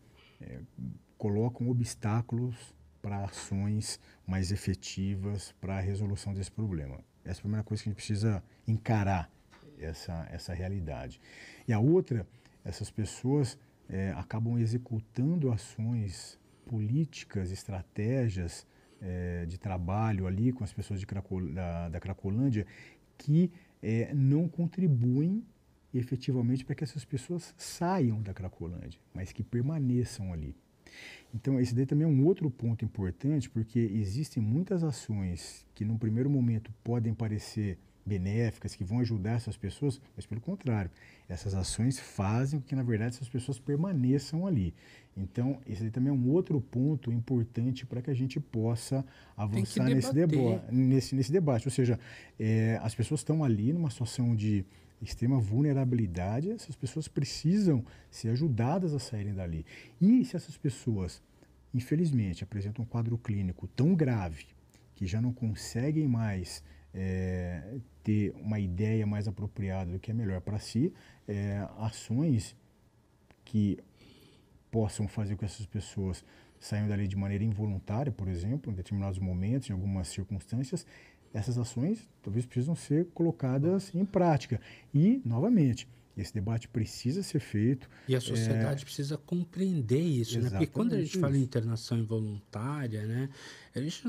colocam obstáculos para ações mais efetivas para a resolução desse problema. Essa é a primeira coisa que a gente precisa encarar, essa realidade. E a outra, essas pessoas acabam executando ações políticas, estratégias de trabalho ali com as pessoas da Cracolândia que não contribuem efetivamente para que essas pessoas saiam da Cracolândia, mas que permaneçam ali. Então, esse daí também é um outro ponto importante, porque existem muitas ações que, num primeiro momento, podem parecer benéficas que vão ajudar essas pessoas, mas pelo contrário, essas ações fazem com que, na verdade, essas pessoas permaneçam ali. Então, esse aí também é um outro ponto importante para que a gente possa avançar nesse debate. Ou seja, as pessoas estão ali numa situação de extrema vulnerabilidade, essas pessoas precisam ser ajudadas a saírem dali. E se essas pessoas, infelizmente, apresentam um quadro clínico tão grave que já não conseguem mais ter uma ideia mais apropriada do que é melhor para si, ações que possam fazer com que essas pessoas saiam dali de maneira involuntária, por exemplo, em determinados momentos, em algumas circunstâncias, essas ações talvez precisam ser colocadas em prática. E, novamente, esse debate precisa ser feito. E a sociedade precisa compreender isso, né? Porque quando a gente fala em internação involuntária, né? A gente,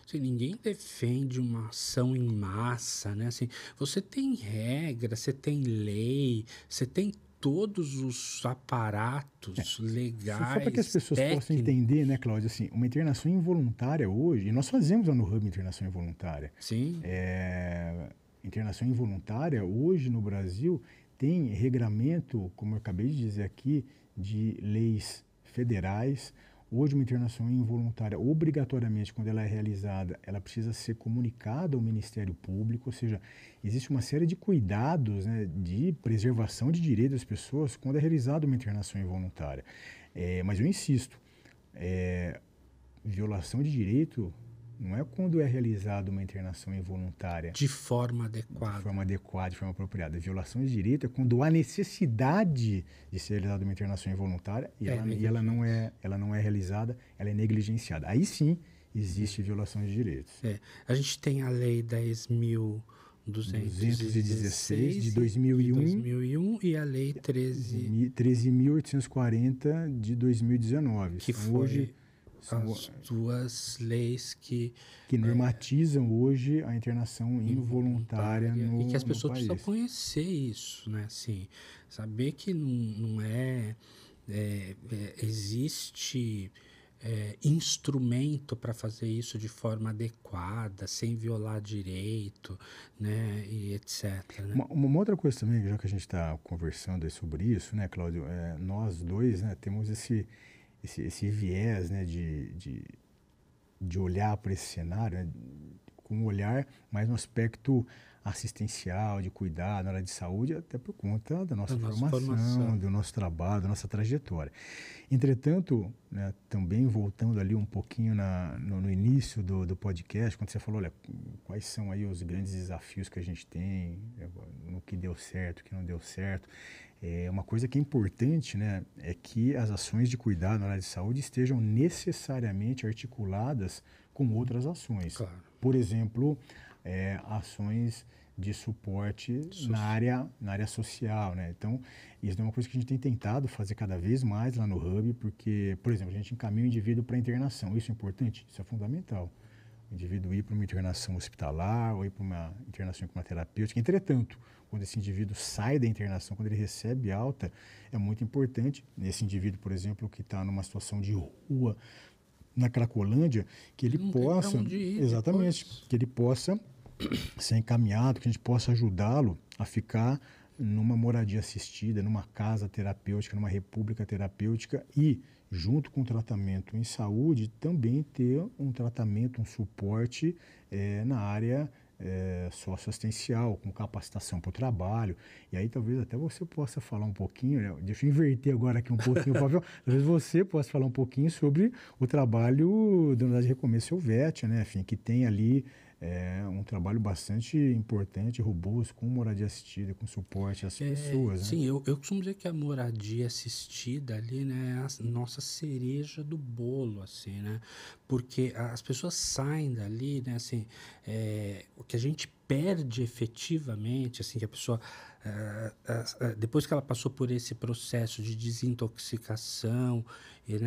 assim, ninguém defende uma ação em massa, né? Assim, você tem regra, você tem lei, você tem todos os aparatos legais. Só para que as pessoas possam entender, né, Cláudio, assim, uma internação involuntária hoje, e nós fazemos lá no Hub internação involuntária. Sim. Internação involuntária hoje no Brasil tem regramento, como eu acabei de dizer aqui, de leis federais. Hoje, uma internação involuntária, obrigatoriamente, quando ela é realizada, ela precisa ser comunicada ao Ministério Público, ou seja, existe uma série de cuidados, né, de preservação de direitos das pessoas quando é realizada uma internação involuntária. Mas eu insisto, violação de direito não é quando é realizada uma internação involuntária. De forma adequada. De forma adequada, de forma apropriada. Violação de direito é quando há necessidade de ser realizada uma internação involuntária e ela não é realizada, ela é negligenciada. Aí sim existe violação de direitos. A gente tem a Lei 10.216 de 2001 e a Lei 13.840 de 2019. Que foi hoje as duas leis que normatizam hoje a internação involuntária no país. E que as pessoas precisam conhecer isso, né? Assim, saber que não existe instrumento para fazer isso de forma adequada, sem violar direito, né? E etc. Né? Uma outra coisa também, já que a gente está conversando sobre isso, né, Cláudio? Nós dois, né, temos esse viés, né, de olhar para esse cenário, né, com um olhar mais no aspecto assistencial, de cuidar na área de saúde, até por conta da nossa formação, do nosso trabalho, da nossa trajetória. Entretanto, né, também voltando ali um pouquinho no início do podcast, quando você falou, olha, quais são aí os grandes desafios que a gente tem, no que deu certo, o que não deu certo. Uma coisa que é importante, né, é que as ações de cuidado na área de saúde estejam necessariamente articuladas com outras ações. Claro. Por exemplo, ações de suporte na área social, né? Então, isso é uma coisa que a gente tem tentado fazer cada vez mais lá no Hub, porque, por exemplo, a gente encaminha o indivíduo para a internação. Isso é importante? Isso é fundamental. O indivíduo ir para uma internação hospitalar ou ir para uma internação com uma terapêutica. Entretanto, quando esse indivíduo sai da internação, quando ele recebe alta, é muito importante, nesse indivíduo, por exemplo, que está numa situação de rua na Cracolândia, que ele possa, exatamente, que ele possa ser encaminhado, que a gente possa ajudá-lo a ficar numa moradia assistida, numa casa terapêutica, numa república terapêutica e, junto com o tratamento em saúde, também ter um tratamento, um suporte na área socioassistencial, com capacitação para o trabalho. E aí talvez até você possa falar um pouquinho, né? Deixa eu inverter agora aqui um pouquinho o papel, talvez você possa falar um pouquinho sobre o trabalho da Unidade de Recomeço Helvétia, né? Enfim, que tem ali um trabalho bastante importante, robusto, com moradia assistida, com suporte às pessoas. Sim, né? eu costumo dizer que a moradia assistida ali, né, é a nossa cereja do bolo, assim, né? Porque as pessoas saem dali, né, assim, o que a gente perde efetivamente, assim, que a pessoa, depois que ela passou por esse processo de desintoxicação,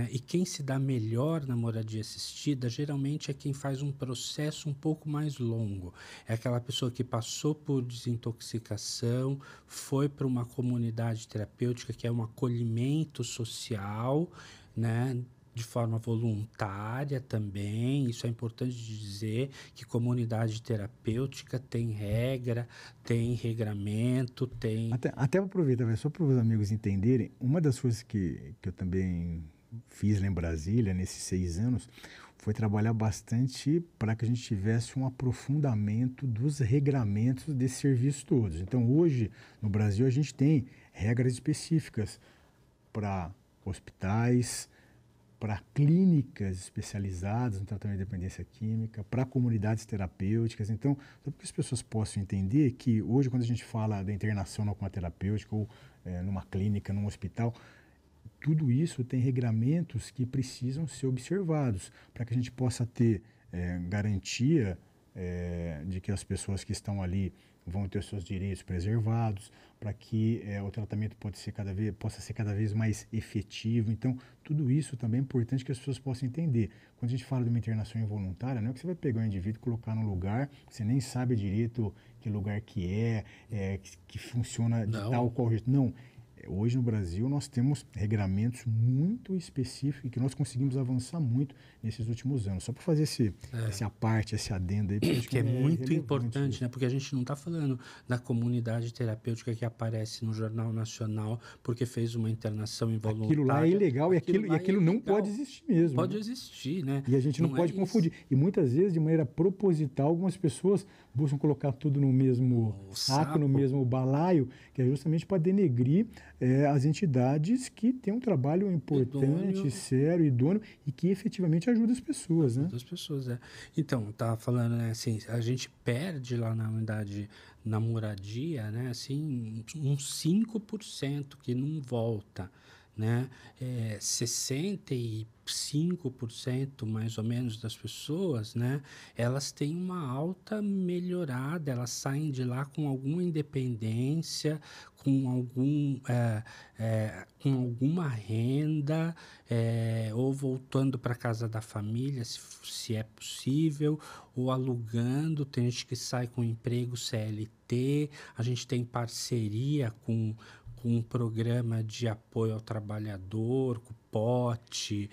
e quem se dá melhor na moradia assistida, geralmente é quem faz um processo um pouco mais longo. É aquela pessoa que passou por desintoxicação, foi para uma comunidade terapêutica, que é um acolhimento social, né? de forma voluntária também. Isso é importante dizer, que comunidade terapêutica tem regra, tem regramento, tem... Até aproveitar, só para os amigos entenderem, uma das coisas que eu também fiz lá em Brasília, nesses 6 anos, foi trabalhar bastante para que a gente tivesse um aprofundamento dos regramentos desses serviços todos. Então, hoje, no Brasil, a gente tem regras específicas para hospitais, para clínicas especializadas no tratamento de dependência química, para comunidades terapêuticas. Então, só para que as pessoas possam entender que hoje, quando a gente fala da internação numa terapêutica ou numa clínica, num hospital, tudo isso tem regramentos que precisam ser observados para que a gente possa ter garantia de que as pessoas que estão ali vão ter os seus direitos preservados, para que o tratamento possa ser cada vez mais efetivo. Então, tudo isso também é importante que as pessoas possam entender. Quando a gente fala de uma internação involuntária, não é que você vai pegar um indivíduo e colocar num lugar que você nem sabe direito que lugar que funciona de tal ou qual jeito. Não. Hoje no Brasil nós temos regramentos muito específicos e que nós conseguimos avançar muito nesses últimos anos. Só para fazer essa parte, esse adendo aí. Que é muito importante, né? Porque a gente não está falando da comunidade terapêutica que aparece no Jornal Nacional porque fez uma internação involuntária. Aquilo lá é ilegal e aquilo não pode existir mesmo. Pode existir, né? E a gente não pode confundir. E muitas vezes, de maneira proposital, algumas pessoas buscam colocar tudo no mesmo saco, no mesmo balaio, que é justamente para denegrir as entidades que têm um trabalho importante, sério, idôneo e que efetivamente ajuda as pessoas, né? As pessoas, Então, tá falando, né, assim, a gente perde lá na unidade, na moradia, né, assim, uns 5% que não volta, né? 65% mais ou menos das pessoas, né, elas têm uma alta melhorada, elas saem de lá com alguma independência, com alguma renda, ou voltando para casa da família, se é possível, ou alugando. Tem gente que sai com emprego CLT, a gente tem parceria com um programa de apoio ao trabalhador, com o POT,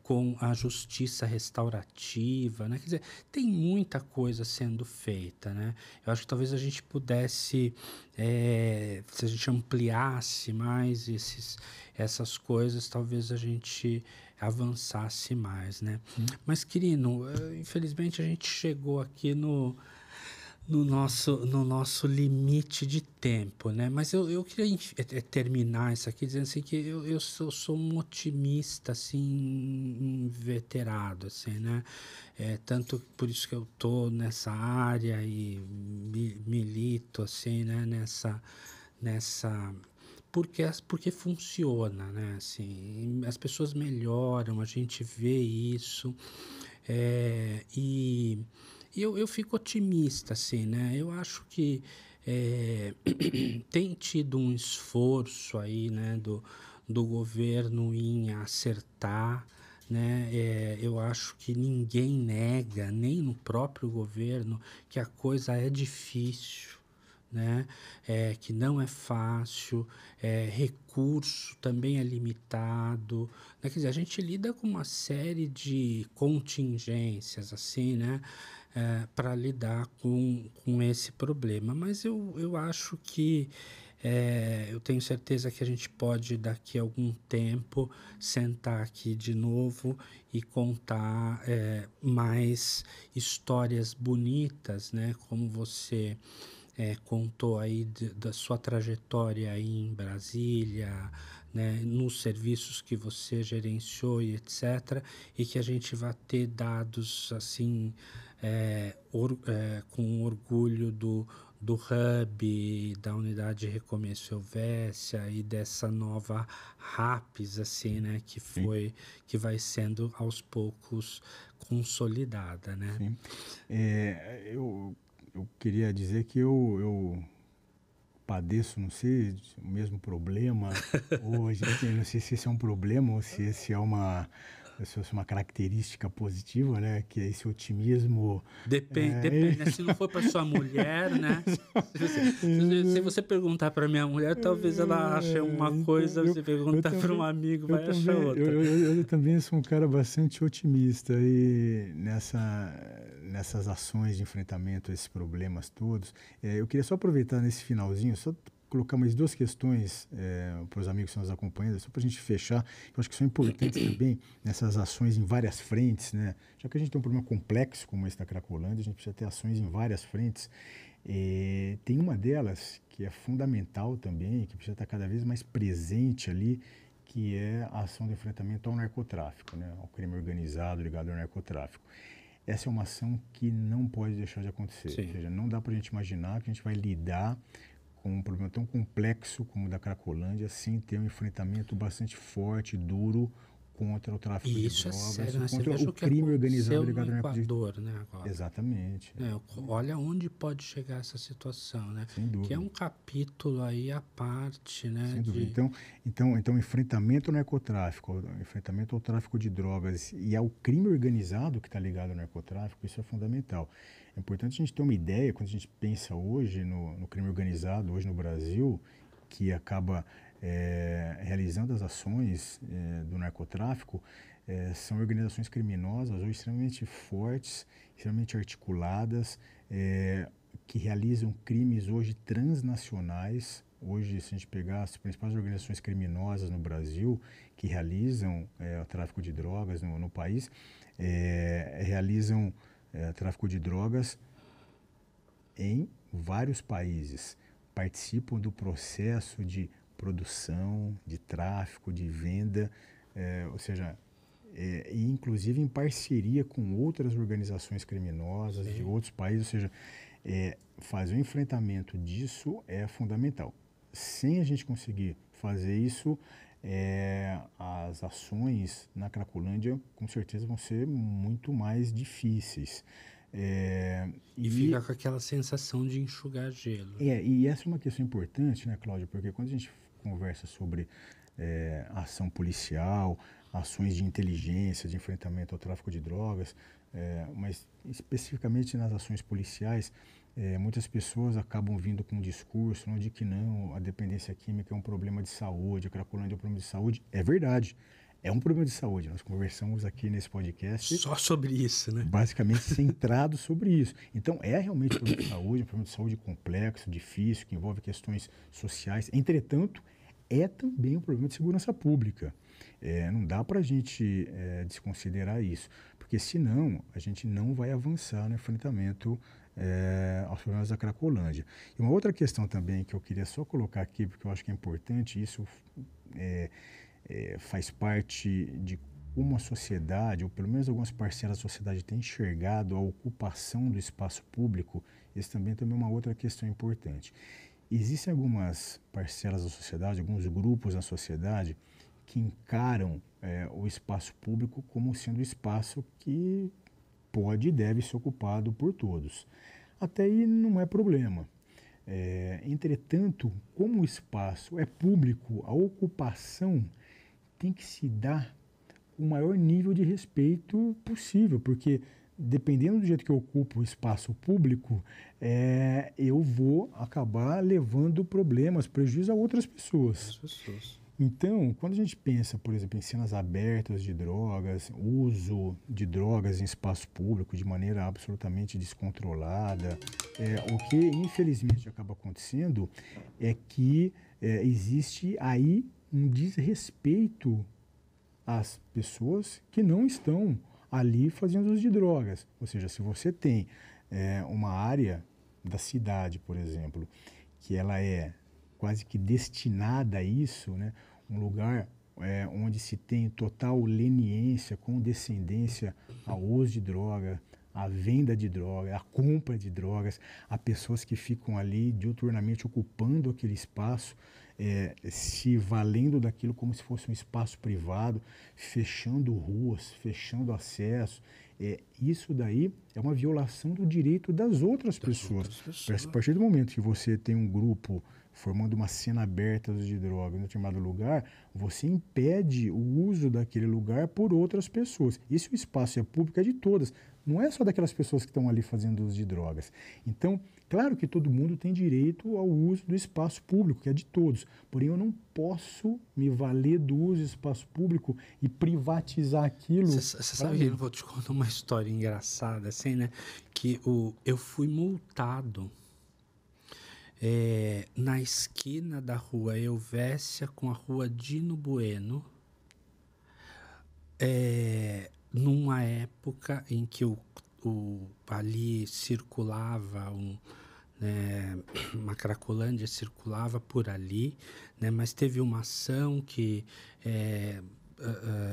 com a justiça restaurativa, né? Quer dizer, tem muita coisa sendo feita, né? Eu acho que talvez a gente pudesse, se a gente ampliasse mais essas coisas, talvez a gente avançasse mais, né? Mas, querido, infelizmente a gente chegou aqui no nosso limite de tempo, né? Mas eu queria terminar isso aqui dizendo assim que eu sou um otimista, assim, inveterado, assim, né? Tanto por isso que eu tô nessa área e milito, assim, né? Nessa porque funciona, né? Assim, as pessoas melhoram, a gente vê isso, e eu fico otimista, assim, né? Eu acho que tem tido um esforço aí, né, do governo em acertar, né? Eu acho que ninguém nega, nem no próprio governo, que a coisa é difícil, né? Que não é fácil, recurso também é limitado, né? Quer dizer, a gente lida com uma série de contingências, assim, né? Para lidar com esse problema, mas eu acho que eu tenho certeza que a gente pode daqui a algum tempo sentar aqui de novo e contar mais histórias bonitas, né? Como você contou aí da sua trajetória aí em Brasília, né, nos serviços que você gerenciou e etc., e que a gente vai ter dados assim, com orgulho do Hub, da Unidade de Recomeço Helvécia e dessa nova RAPS, assim, né, que vai sendo aos poucos consolidada, né? Sim. Eu queria dizer que eu padeço, não sei, o mesmo problema, ou a gente, não sei se esse é um problema ou se esse é se fosse uma característica positiva, né? Que é esse otimismo. Depende, né? Se não for para sua mulher, né? Se você perguntar para minha mulher, talvez ela ache uma coisa, então, você perguntar para um amigo, vai também, achar outra. Eu também sou um cara bastante otimista e nessas ações de enfrentamento a esses problemas todos. Eu queria só aproveitar nesse finalzinho, só colocar mais duas questões para os amigos que estão nos acompanhando, só para a gente fechar, que eu acho que são importantes também nessas ações em várias frentes, né? Já que a gente tem um problema complexo como esse da Cracolândia, a gente precisa ter ações em várias frentes. Tem uma delas que é fundamental também, que precisa estar cada vez mais presente ali, que é a ação de enfrentamento ao narcotráfico, né? Ao crime organizado ligado ao narcotráfico. Essa é uma ação que não pode deixar de acontecer. Sim. Ou seja, não dá para a gente imaginar que a gente vai lidar com um problema tão complexo como o da Cracolândia sem ter um enfrentamento bastante forte, duro, contra o tráfico de drogas, é sério, né? contra o crime organizado ligado ao narcotráfico. Equador, né, agora. Exatamente. Olha onde pode chegar essa situação, né? Sem dúvida. Que é um capítulo aí à parte, né? Sem dúvida. Então, enfrentamento ao narcotráfico, enfrentamento ao tráfico de drogas e ao crime organizado que está ligado ao narcotráfico, isso é fundamental. É importante a gente ter uma ideia, quando a gente pensa hoje no crime organizado, hoje no Brasil, que acaba realizando as ações do narcotráfico, são organizações criminosas hoje extremamente fortes, extremamente articuladas, que realizam crimes hoje transnacionais. Hoje, se a gente pegar as principais organizações criminosas no Brasil que realizam o tráfico de drogas no país, realizam tráfico de drogas em vários países, participam do processo de produção, de tráfico, de venda, ou seja, e inclusive em parceria com outras organizações criminosas de outros países, ou seja, fazer o enfrentamento disso é fundamental. Sem a gente conseguir fazer isso, as ações na Cracolândia com certeza vão ser muito mais difíceis. E fica com aquela sensação de enxugar gelo. E essa é uma questão importante, né, Cláudio? Porque quando a gente conversa sobre ação policial, ações de inteligência, de enfrentamento ao tráfico de drogas, mas especificamente nas ações policiais, muitas pessoas acabam vindo com um discurso de que não, a dependência química é um problema de saúde, a Cracolândia é um problema de saúde. É verdade, é um problema de saúde. Nós conversamos aqui nesse podcast só sobre isso, né? Basicamente centrado sobre isso. Então, é realmente um problema de saúde complexo, difícil, que envolve questões sociais. Entretanto, é também um problema de segurança pública. Não dá para a gente desconsiderar isso, porque senão a gente não vai avançar no enfrentamento aos problemas da Cracolândia. E uma outra questão também que eu queria só colocar aqui, porque eu acho que é importante, isso faz parte de como a sociedade, ou pelo menos algumas parcelas da sociedade, têm enxergado a ocupação do espaço público. Isso também é uma outra questão importante. Existem algumas parcelas da sociedade, alguns grupos da sociedade que encaram o espaço público como sendo um espaço que pode e deve ser ocupado por todos. Até aí não é problema. Entretanto, como o espaço é público, a ocupação tem que se dar o maior nível de respeito possível, porque dependendo do jeito que eu ocupo o espaço público, eu vou acabar levando problemas, prejuízo a outras pessoas. Então, quando a gente pensa, por exemplo, em cenas abertas de drogas, uso de drogas em espaço público de maneira absolutamente descontrolada, o que infelizmente acaba acontecendo é que existe aí um desrespeito às pessoas que não estão ali fazendo uso de drogas. Ou seja, se você tem uma área da cidade, por exemplo, que ela é quase que destinada a isso, né? Um lugar onde se tem total leniência, condescendência ao uso de droga, à venda de droga, à compra de drogas, há pessoas que ficam ali diuturnamente ocupando aquele espaço, se valendo daquilo como se fosse um espaço privado, fechando ruas, fechando acesso, Isso daí é uma violação do direito das outras pessoas. A partir do momento que você tem um grupo formando uma cena aberta de droga em determinado lugar, você impede o uso daquele lugar por outras pessoas. E se o espaço é público, é de todas. Não é só daquelas pessoas que estão ali fazendo uso de drogas. Então, claro que todo mundo tem direito ao uso do espaço público, que é de todos. Porém, eu não posso me valer do uso do espaço público e privatizar aquilo. Você sabe que eu vou te contar uma história engraçada, assim, né? Que eu fui multado na esquina da rua Elvésia com a rua Dino Bueno, numa época em que ali circulava uma Cracolândia circulava por ali, né? Mas teve uma ação que,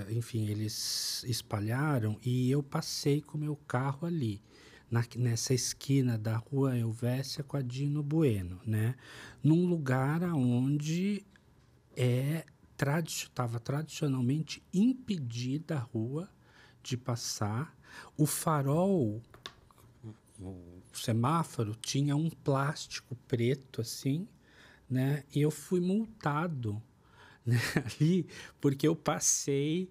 enfim, eles espalharam e eu passei com o meu carro ali, nessa esquina da rua Elvésia com a Dino Bueno, né? Num lugar onde estava tradicionalmente impedida a rua de passar. O farol, o semáforo, tinha um plástico preto assim, né? E eu fui multado, né? Ali, porque eu passei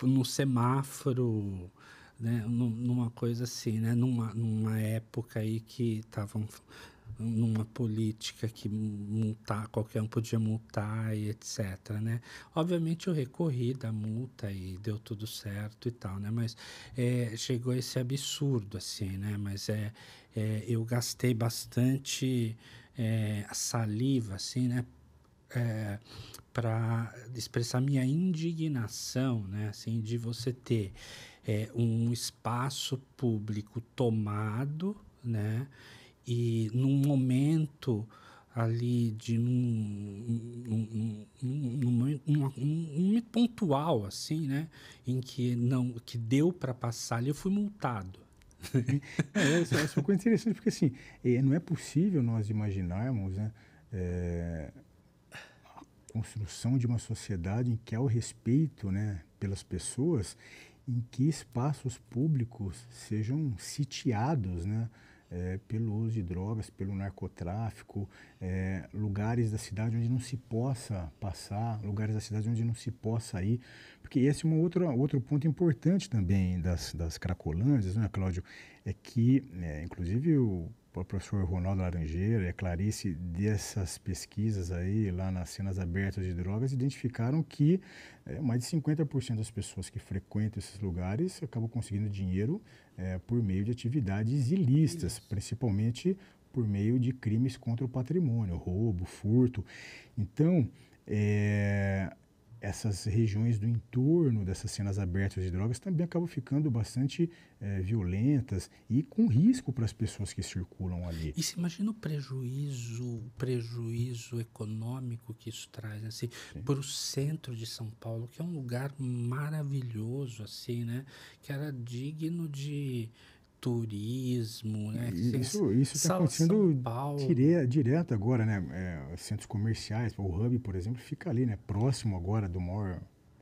no semáforo, né? Numa coisa assim, né? Numa época aí que estavam numa política que qualquer um podia multar e etc, né? Obviamente eu recorri da multa e deu tudo certo e tal, né? Mas chegou esse absurdo, assim, né? Mas eu gastei bastante saliva, assim, né? Para expressar minha indignação, né? Assim, de você ter um espaço público tomado, né? E num momento ali de um momento pontual, assim, né? Em que deu para passar ali, eu fui multado. Essa é uma coisa interessante, porque assim, não é possível nós imaginarmos, né, a construção de uma sociedade em que há o respeito, né, pelas pessoas, em que espaços públicos sejam sitiados, né, pelo uso de drogas, pelo narcotráfico, lugares da cidade onde não se possa passar, lugares da cidade onde não se possa ir, porque esse é outro ponto importante também das Cracolândias, né, Cláudio, é que, inclusive o professor Ronaldo Laranjeira e a Clarice, dessas pesquisas aí lá nas cenas abertas de drogas, identificaram que mais de 50% das pessoas que frequentam esses lugares acabam conseguindo dinheiro por meio de atividades ilícitas, principalmente por meio de crimes contra o patrimônio, roubo, furto. Então, essas regiões do entorno dessas cenas abertas de drogas também acabam ficando bastante violentas e com risco para as pessoas que circulam ali. E se imagina o prejuízo econômico que isso traz, assim, para o centro de São Paulo, que é um lugar maravilhoso, assim, né? Que era digno de turismo, né? Isso está acontecendo direto agora, né? Centros comerciais, o Hub, por exemplo, fica ali, né? Próximo agora do maior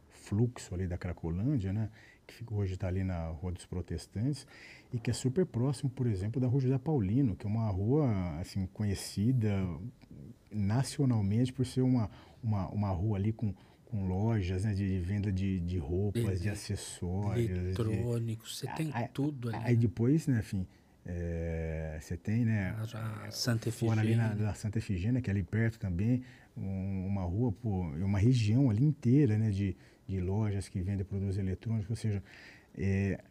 fluxo ali da Cracolândia, né? Que hoje está ali na Rua dos Protestantes e que é super próximo, por exemplo, da Rua José Paulino, que é uma rua assim conhecida nacionalmente por ser uma rua ali com lojas, né, de venda de roupas, de acessórios. Eletrônicos, você tem tudo ali. Aí depois, né, enfim, você tem, né, a Santa Efigênia. Fora ali na Santa Efigênia, que é ali perto também, uma rua, uma região ali inteira, né, de lojas que vendem produtos eletrônicos, ou seja,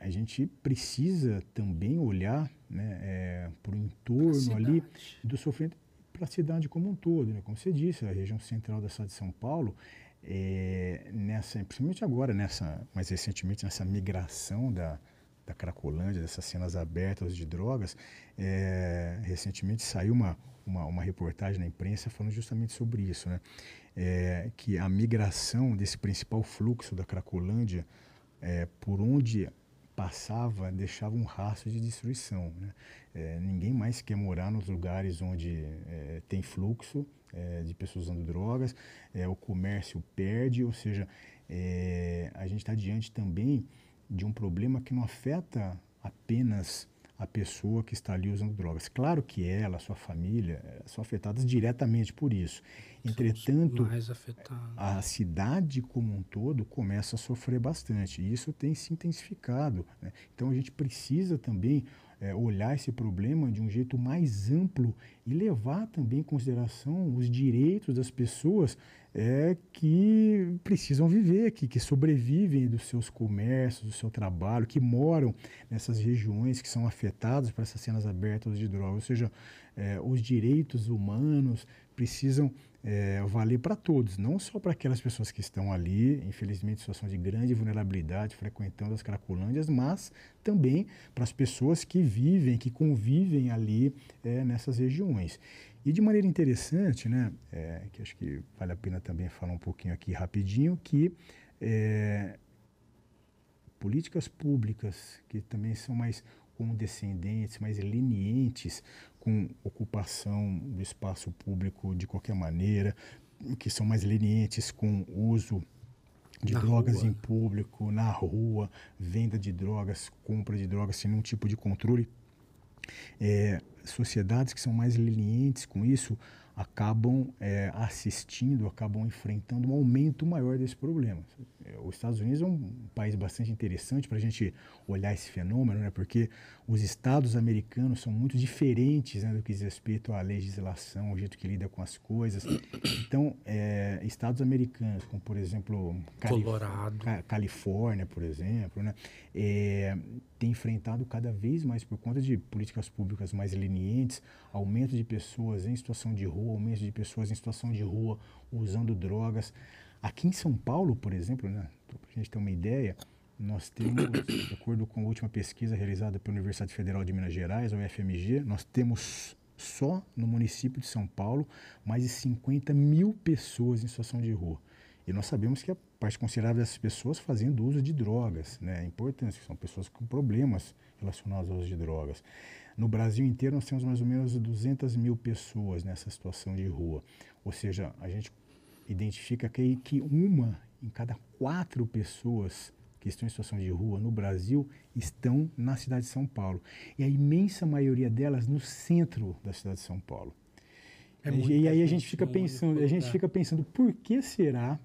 a gente precisa também olhar, né, para o entorno ali do sofrimento, para a cidade como um todo, né? Como você disse, a região central da cidade de São Paulo, principalmente agora, mais recentemente, nessa migração da Cracolândia, dessas cenas abertas de drogas, recentemente saiu uma reportagem na imprensa falando justamente sobre isso, né? Que a migração desse principal fluxo da Cracolândia, por onde passava, deixava um rastro de destruição, né? Ninguém mais quer morar nos lugares onde tem fluxo de pessoas usando drogas, o comércio perde, ou seja, a gente está diante também de um problema que não afeta apenas a pessoa que está ali usando drogas. Claro que ela, a sua família, são afetadas diretamente por isso. Entretanto, mais afetados. a cidade como um todo começa a sofrer bastante. E isso tem se intensificado, né? Então a gente precisa também olhar esse problema de um jeito mais amplo e levar também em consideração os direitos das pessoas que precisam viver, que sobrevivem dos seus comércios, do seu trabalho, que moram nessas regiões que são afetadas por essas cenas abertas de drogas. Ou seja, os direitos humanos precisam valer para todos, não só para aquelas pessoas que estão ali, infelizmente, em situação de grande vulnerabilidade, frequentando as cracolândias, mas também para as pessoas que vivem, que convivem ali nessas regiões. E de maneira interessante, né, que acho que vale a pena também falar um pouquinho aqui rapidinho, que políticas públicas que também são mais condescendentes, mais lenientes com ocupação do espaço público de qualquer maneira, que são mais lenientes com o uso de drogas em público, na rua, venda de drogas, compra de drogas sem nenhum tipo de controle. Sociedades que são mais lenientes com isso acabam assistindo, acabam enfrentando um aumento maior desse problema. Os Estados Unidos é um país bastante interessante para a gente olhar esse fenômeno, né? Porque os estados americanos são muito diferentes, né, do que diz respeito à legislação, ao jeito que lida com as coisas. Então, estados americanos, como por exemplo Califórnia, por exemplo, né, tem enfrentado cada vez mais, por conta de políticas públicas mais lenientes, aumento de pessoas em situação de rua, aumento de pessoas em situação de rua usando drogas. Aqui em São Paulo, por exemplo, né, para a gente ter uma ideia, nós temos, de acordo com a última pesquisa realizada pela Universidade Federal de Minas Gerais, a UFMG, nós temos só no município de São Paulo mais de 50 mil pessoas em situação de rua. E nós sabemos que a parte considerável dessas pessoas fazendo uso de drogas, né, é importante, são pessoas com problemas relacionados ao uso de drogas. No Brasil inteiro nós temos mais ou menos 200 mil pessoas nessa situação de rua. Ou seja, a gente identifica que uma em cada 4 pessoas que estão em situação de rua no Brasil estão na cidade de São Paulo. E a imensa maioria delas no centro da cidade de São Paulo. E aí a gente fica pensando, por que será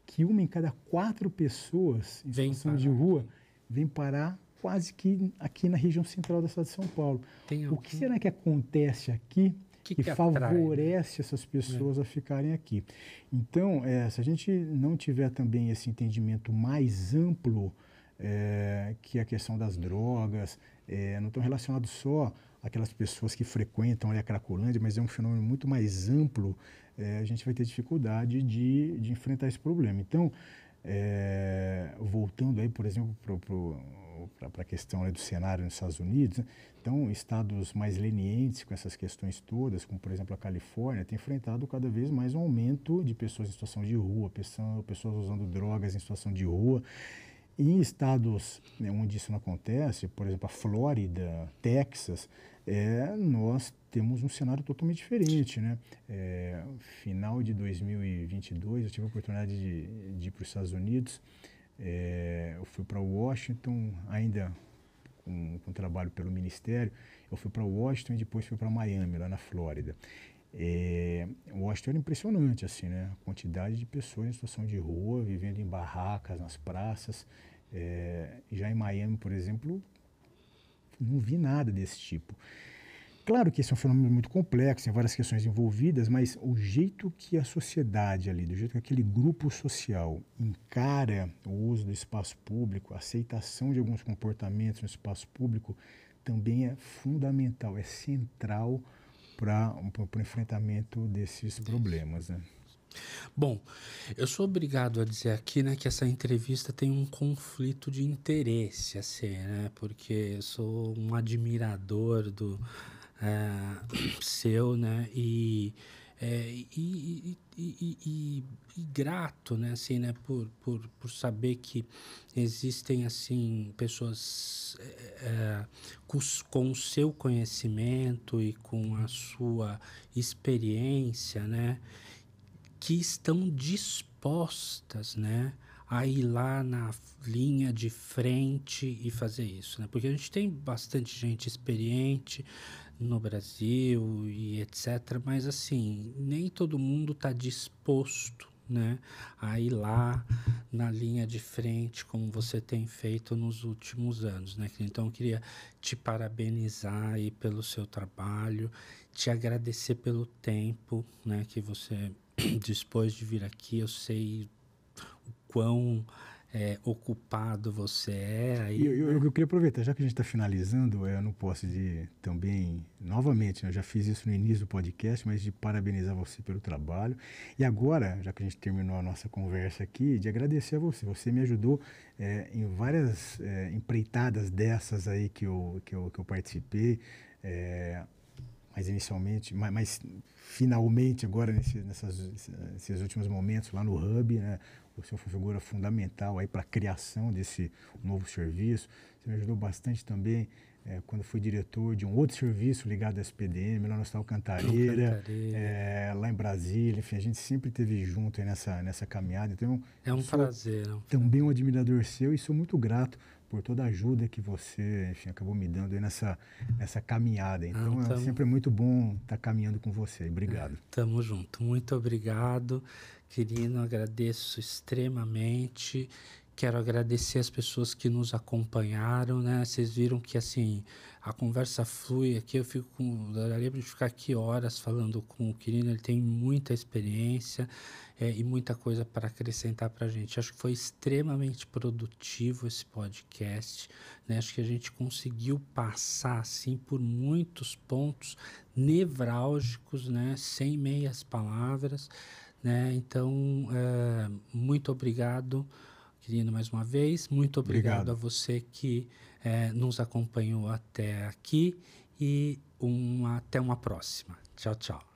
que uma em cada 4 pessoas em situação de rua vem parar quase que aqui na região central da cidade de São Paulo? O que será que acontece aqui que favorece essas pessoas a ficarem aqui? Então, se a gente não tiver também esse entendimento mais amplo, que a questão das drogas, não estão relacionados só àquelas pessoas que frequentam ali a Cracolândia, mas é um fenômeno muito mais amplo, a gente vai ter dificuldade de enfrentar esse problema. Então, voltando aí, por exemplo, para a questão do cenário nos Estados Unidos, né? Então, estados mais lenientes com essas questões todas, como por exemplo a Califórnia, tem enfrentado cada vez mais um aumento de pessoas em situação de rua, pessoas usando drogas em situação de rua. E em estados, né, onde isso não acontece, por exemplo a Flórida, Texas, nós temos um cenário totalmente diferente, né? Final de 2022, eu tive a oportunidade de ir para os Estados Unidos. Eu fui para Washington, ainda com trabalho pelo Ministério. Eu fui para Washington e depois fui para Miami, lá na Flórida. Washington era impressionante, assim, né? A quantidade de pessoas em situação de rua, vivendo em barracas, nas praças. Já em Miami, por exemplo, não vi nada desse tipo. Claro que esse é um fenômeno muito complexo, tem várias questões envolvidas, mas o jeito que a sociedade ali, do jeito que aquele grupo social encara o uso do espaço público, a aceitação de alguns comportamentos no espaço público, também é fundamental, é central para o enfrentamento desses problemas, né? Bom, eu sou obrigado a dizer aqui, né, que essa entrevista tem um conflito de interesse, assim, né, porque eu sou um admirador do seu, né, e grato, né, assim, né, por saber que existem, assim, pessoas com o seu conhecimento e com a sua experiência, né, que estão dispostas, né, a ir lá na linha de frente e fazer isso, né? Porque a gente tem bastante gente experiente no Brasil e etc, mas assim, nem todo mundo está disposto, né, a ir lá na linha de frente como você tem feito nos últimos anos, né? Então eu queria te parabenizar aí pelo seu trabalho, te agradecer pelo tempo, né, que você dispôs de vir aqui. Eu sei o quão ocupado você é aí, Eu né? queria aproveitar, já que a gente está finalizando, eu não posso de também, novamente, né, eu já fiz isso no início do podcast, mas de parabenizar você pelo trabalho. E agora, já que a gente terminou a nossa conversa aqui, de agradecer a você. Você me ajudou em várias empreitadas dessas aí que eu participei. Mas inicialmente, mas finalmente agora nesses últimos momentos lá no Hub, né, o senhor foi figura fundamental aí para a criação desse novo serviço. Você me ajudou bastante também quando fui diretor de um outro serviço ligado à SPDM, lá no Hospital Cantareira, Cantareira. lá em Brasília. Enfim, a gente sempre esteve junto aí nessa caminhada. Então, É eu um sou prazer, é um também prazer. um admirador seu e sou muito grato por toda a ajuda que você, enfim, acabou me dando aí nessa caminhada. Não, Então, sempre é muito bom estar caminhando com você. Obrigado. tamo junto. Muito obrigado, querido. Agradeço extremamente. Quero agradecer as pessoas que nos acompanharam, né? Vocês viram que, assim, a conversa flui aqui. Eu fico com... Daria pra ficar aqui horas falando com o Quirino. Ele tem muita experiência e muita coisa para acrescentar para a gente. Acho que foi extremamente produtivo esse podcast, né? Acho que a gente conseguiu passar, assim, por muitos pontos nevrálgicos, né? Sem meias palavras, né? Então, muito obrigado, querido, mais uma vez. Muito obrigado a Obrigado. você que nos acompanhou até aqui e até uma próxima. Tchau, tchau.